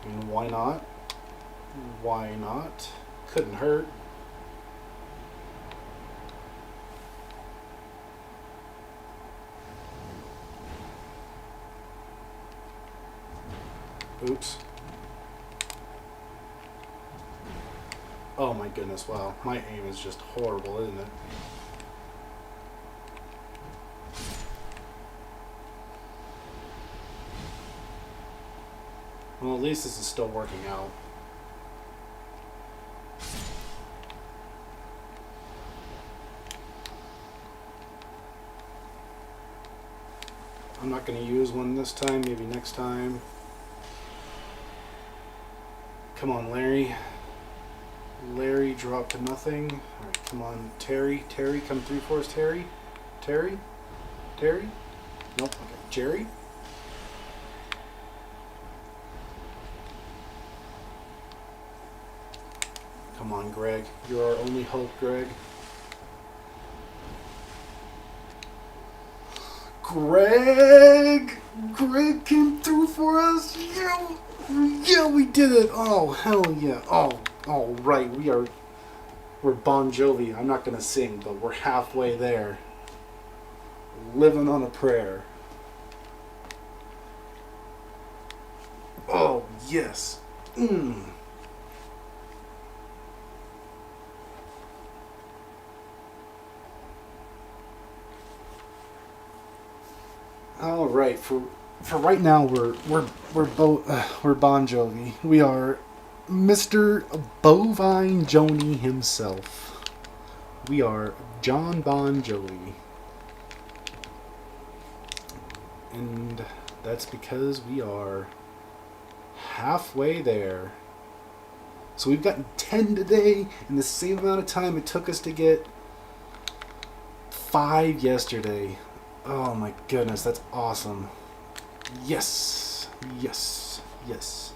I mean, why not? Why not? Couldn't hurt. Oops. Oh my goodness, wow. My aim is just horrible, isn't it? Well, at least this is still working out. I'm not going to use one this time, maybe next time. Come on, Larry. Larry dropped to nothing. Alright, come on, Terry. Terry, come through for us, Terry. Terry? Terry? Nope, okay. Jerry? Come on, Greg. You're our only hope, Greg. Greg! Greg came through for us. Yeah, yeah, we did it. Oh, hell yeah. Oh, all right. We're Bon Jovi. I'm not gonna sing, but we're halfway there. Living on a prayer. Oh, yes. All right. For right now, we're Bon Jovi. We are Mr. Bovine Joni himself. We are John Bon Jovi. And that's because we are halfway there. So we've gotten 10 today in the same amount of time it took us to get 5 yesterday. Oh my goodness, that's awesome. Yes, yes, yes.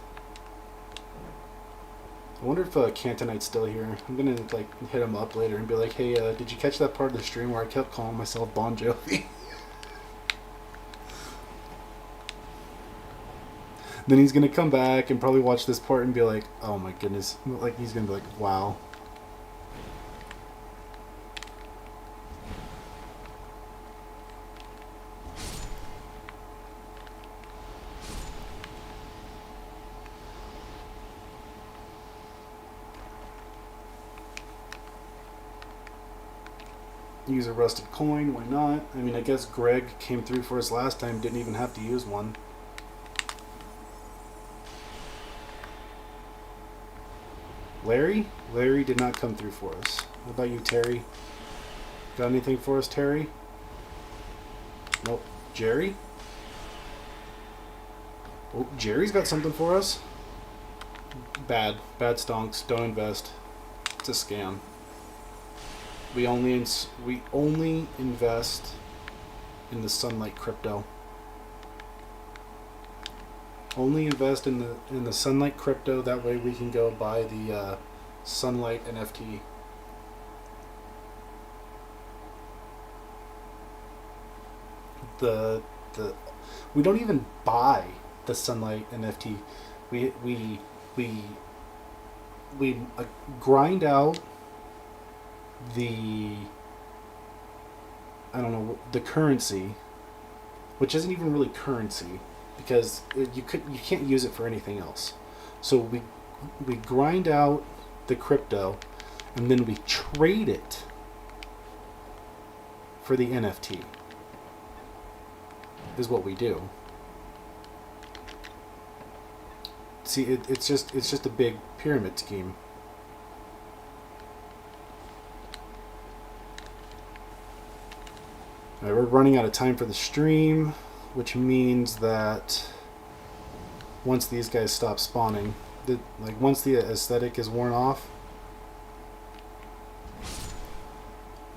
I wonder if Cantonite's still here. I'm gonna hit him up later and be like, hey, did you catch that part of the stream where I kept calling myself Bon Jovi? Then he's gonna come back and probably watch this part and be like, oh my goodness. Like, he's gonna be like, wow. Use a rusted coin, why not? I mean, I guess Greg came through for us last time, didn't even have to use one. Larry? Larry did not come through for us. What about you, Terry? Got anything for us, Terry? Nope. Jerry? Oh, Jerry's got something for us. Bad. Bad stonks. Don't invest. It's a scam. We only invest in the Sunlight crypto. Only invest in the Sunlight crypto. That way we can go buy the Sunlight NFT. We don't even buy the Sunlight NFT. We grind out the the currency, which isn't even really currency because you can't use it for anything else. So we grind out the crypto and then we trade it for the NFT. Is what we do. See, it's just a big pyramid scheme. Alright, we're running out of time for the stream, which means that once these guys stop spawning, once the aesthetic is worn off,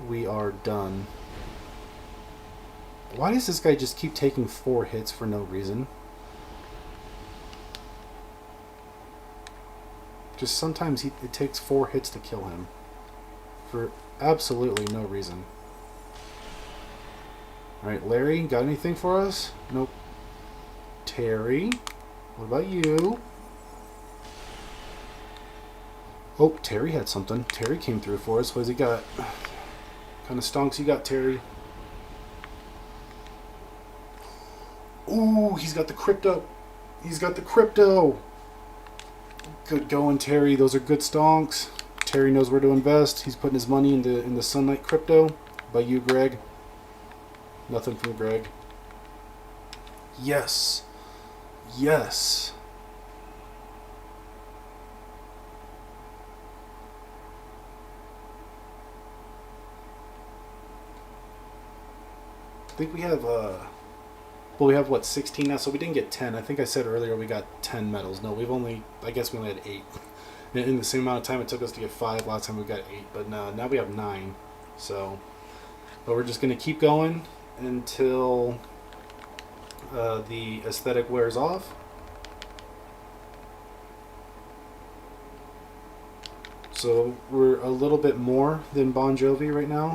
we are done. Why does this guy just keep taking 4 hits for no reason? Just sometimes it takes 4 hits to kill him for absolutely no reason. Alright, Larry, got anything for us? Nope. Terry, what about you? Oh, Terry had something. Terry came through for us. What has he got? What kind of stonks you got, Terry? Ooh, he's got the crypto. He's got the crypto. Good going, Terry. Those are good stonks. Terry knows where to invest. He's putting his money in the Sunlight crypto. By you, Greg. Nothing from Greg. Yes. Yes. I think we have But we have, what, 16 now? So we didn't get 10. I think I said earlier we got 10 medals. No, I guess we only had 8. In the same amount of time it took us to get 5, last time we got 8. But now we have 9. So, but we're just going to keep going until the aesthetic wears off. So we're a little bit more than Bon Jovi right now.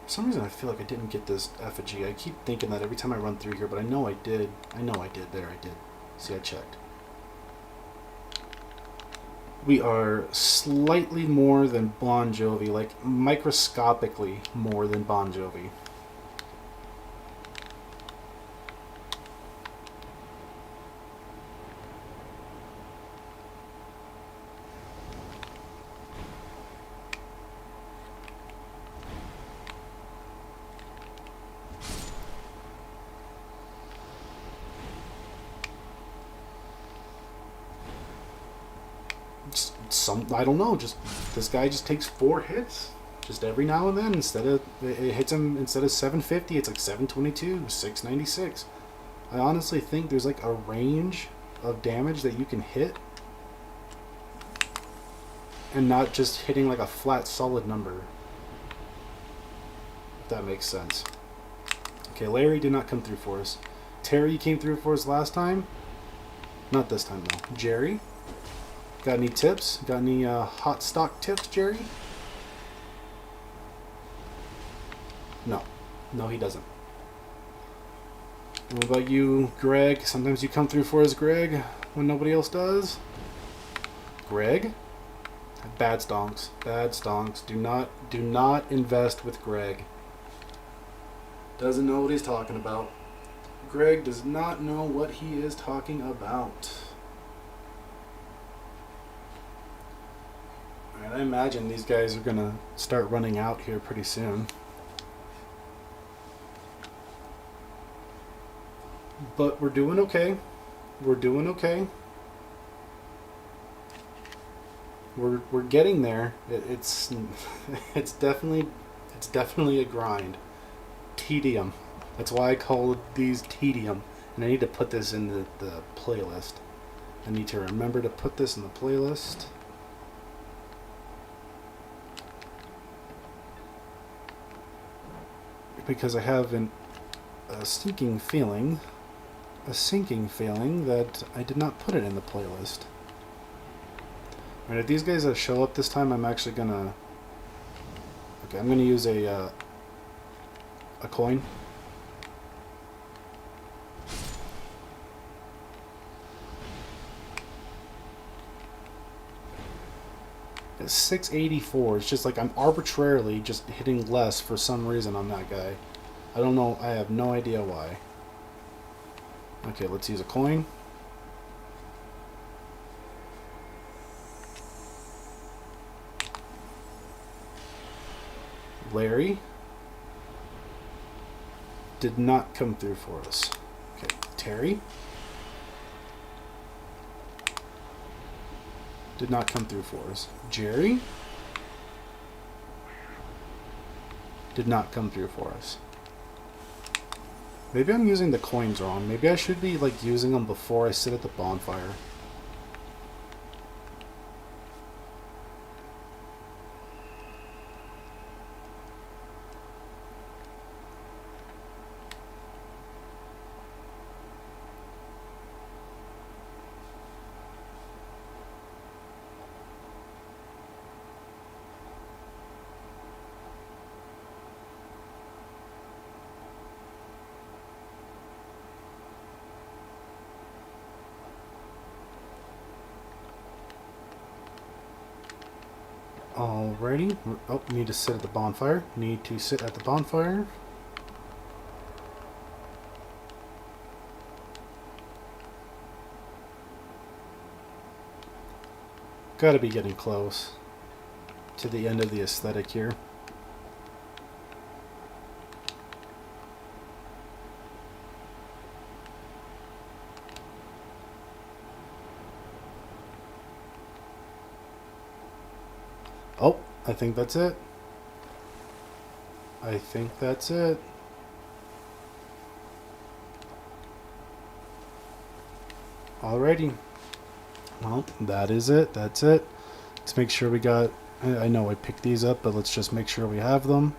For some reason I feel like I didn't get this effigy. I keep thinking that every time I run through here, but I know I did. There I did. See, I checked. We are slightly more than Bon Jovi, like microscopically more than Bon Jovi. I don't know, just this guy just takes 4 hits just every now and then. It hits him, instead of 750, it's like 722, 696. I honestly think there's like a range of damage that you can hit and not just hitting like a flat solid number, if that makes sense. Okay, Larry did not come through for us. Terry came through for us last time. Not this time though. Jerry, got any tips? Got any hot stock tips, Jerry? No, he doesn't. What about you, Greg? Sometimes you come through for us, Greg, when nobody else does. Greg? Bad stonks. Bad stonks. Do not invest with Greg. Doesn't know what he's talking about. Greg does not know what he is talking about. Alright, I imagine these guys are gonna start running out here pretty soon. But we're doing okay. We're doing okay. We're getting there. It's definitely a grind. Tedium. That's why I call these Tedium. And I need to put this in the playlist. I need to remember to put this in the playlist. Because I have a sinking feeling that I did not put it in the playlist. Alright, if these guys show up this time, I'm actually gonna... Okay, I'm gonna use a coin. It's 684. It's just like I'm arbitrarily just hitting less for some reason on that guy. I don't know. I have no idea why. Okay, let's use a coin. Larry did not come through for us. Okay, Terry did not come through for us. Jerry did not come through for us. Maybe I'm using the coins wrong. Maybe I should be like using them before I sit at the bonfire. Alrighty. Oh, need to sit at the bonfire. Need to sit at the bonfire. Gotta be getting close to the end of the aesthetic here. Oh, I think that's it. I think that's it. Alrighty. Well, that is it. That's it. Let's make sure we got... I know I picked these up, but let's just make sure we have them.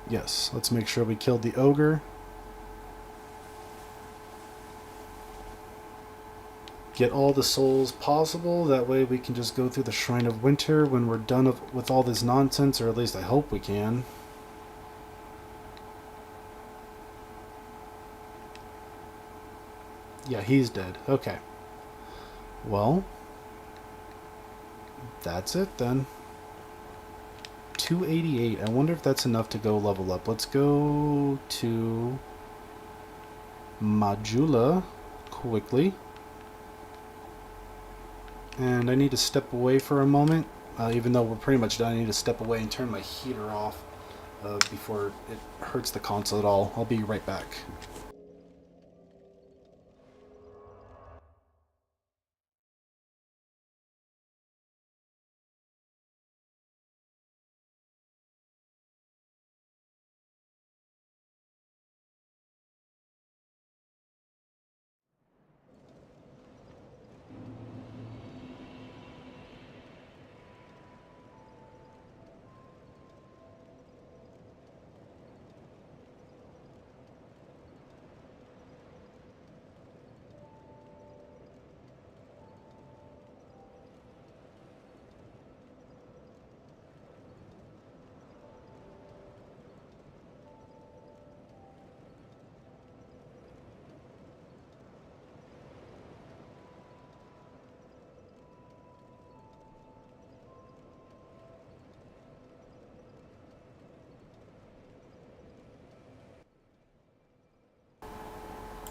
Yes, let's make sure we killed the ogre. Get all the souls possible. That way we can just go through the Shrine of Winter when we're done with all this nonsense, or at least I hope we can. Yeah, he's dead. Okay. Well, that's it then. 288. I wonder if that's enough to go level up. Let's go to Majula quickly. And I need to step away for a moment. Even though we're pretty much done, I need to step away and turn my heater off before it hurts the console at all. I'll be right back.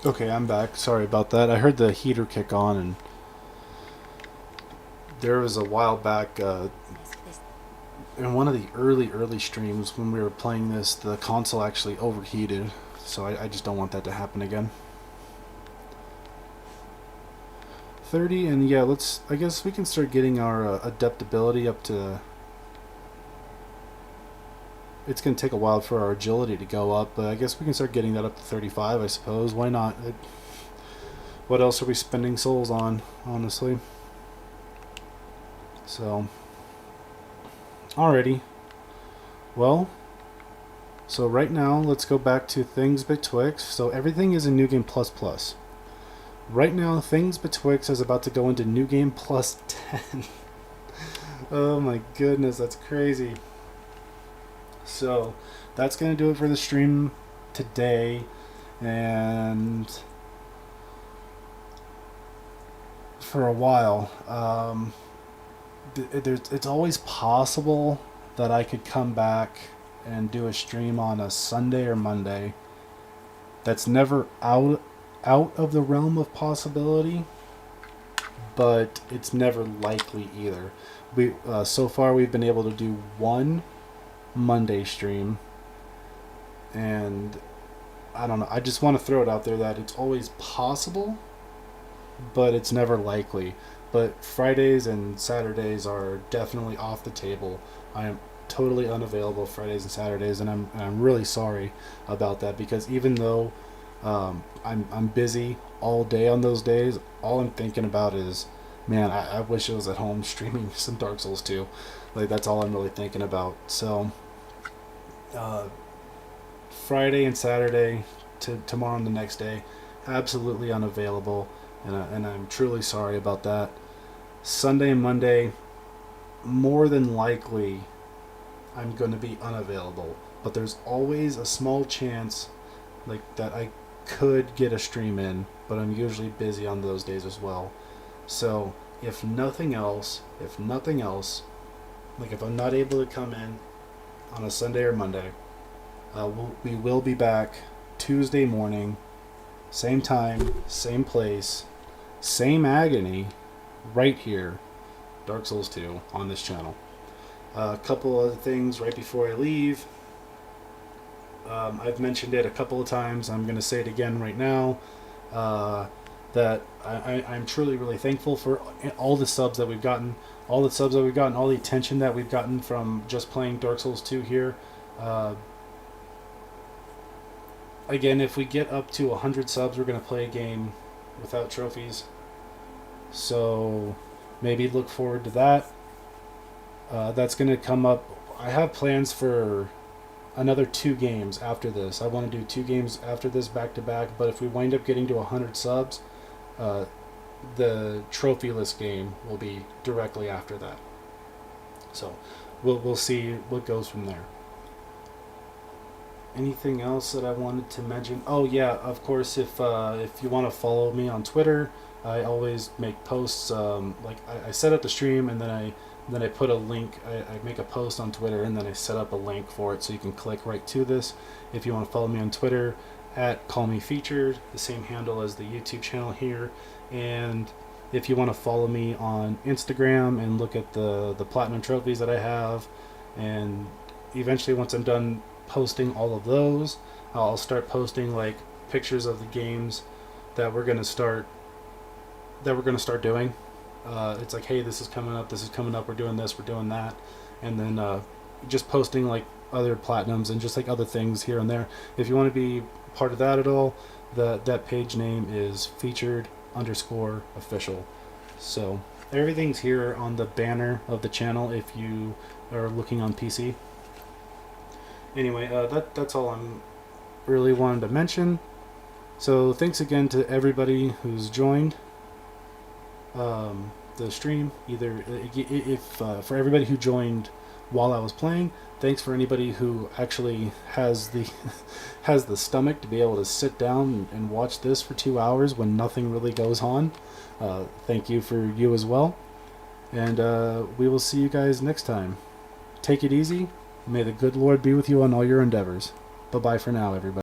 Okay, I'm back. Sorry about that. I heard the heater kick on, and there was a while back in one of the early streams when we were playing this, the console actually overheated. So I just don't want that to happen again. 30, and yeah, I guess we can start getting our adaptability up to... It's going to take a while for our agility to go up, but I guess we can start getting that up to 35, I suppose. Why not? What else are we spending souls on, honestly? So, alrighty. Well, so right now, let's go back to Things Betwixt. So everything is in New Game Plus Plus. Right now, Things Betwixt is about to go into New Game Plus 10. Oh my goodness, that's crazy. So that's going to do it for the stream today, and for a while. It's always possible that I could come back and do a stream on a Sunday or Monday. That's never out of the realm of possibility, but it's never likely either. So far we've been able to do one Monday stream, and I don't know, I just want to throw it out there that it's always possible, but it's never likely. But Fridays and Saturdays are definitely off the table. I am totally unavailable Fridays and Saturdays, and I'm really sorry about that, because even though I'm busy all day on those days, all I'm thinking about is, man, I wish I was at home streaming some Dark Souls 2. Like, that's all I'm really thinking about. So Friday and Saturday to tomorrow and the next day, absolutely unavailable, and I'm truly sorry about that. Sunday and Monday, more than likely, I'm going to be unavailable, but there's always a small chance like that I could get a stream in, but I'm usually busy on those days as well. So if nothing else, like if I'm not able to come in on a Sunday or Monday, we will be back Tuesday morning, same time, same place, same agony, right here, Dark Souls 2 on this channel. A couple other things right before I leave. I've mentioned it a couple of times. I'm going to say it again right now. That I'm truly really thankful for all the subs that we've gotten, all the attention that we've gotten from just playing Dark Souls 2 here. Again, if we get up to 100 subs, we're going to play a game without trophies. So maybe look forward to that. That's going to come up. I have plans for another 2 games after this. I want to do 2 games after this back to back, but if we wind up getting to 100 subs, the trophyless game will be directly after that. So we'll see what goes from there. Anything else that I wanted to mention? Oh yeah, of course. If you want to follow me on Twitter, I always make posts. Like I set up the stream and then I put a link. I make a post on Twitter and then I set up a link for it so you can click right to this. If you want to follow me on Twitter, at Call Me Featured, the same handle as the YouTube channel here. And if you want to follow me on Instagram and look at the platinum trophies that I have, and eventually once I'm done posting all of those, I'll start posting like pictures of the games that we're gonna start doing. It's like, hey, this is coming up, we're doing this, we're doing that, and then just posting like other platinums and just like other things here and there. If you want to be part of that at all, that page name is featured_official. So everything's here on the banner of the channel if you are looking on PC. Anyway, that's all I'm really wanted to mention. So thanks again to everybody who's joined the stream. Either if for everybody who joined while I was playing, thanks for anybody who actually has the has the stomach to be able to sit down and watch this for 2 hours when nothing really goes on. Thank you for you as well, and we will see you guys next time. Take it easy. May the good Lord be with you on all your endeavors. Bye-bye for now, everybody.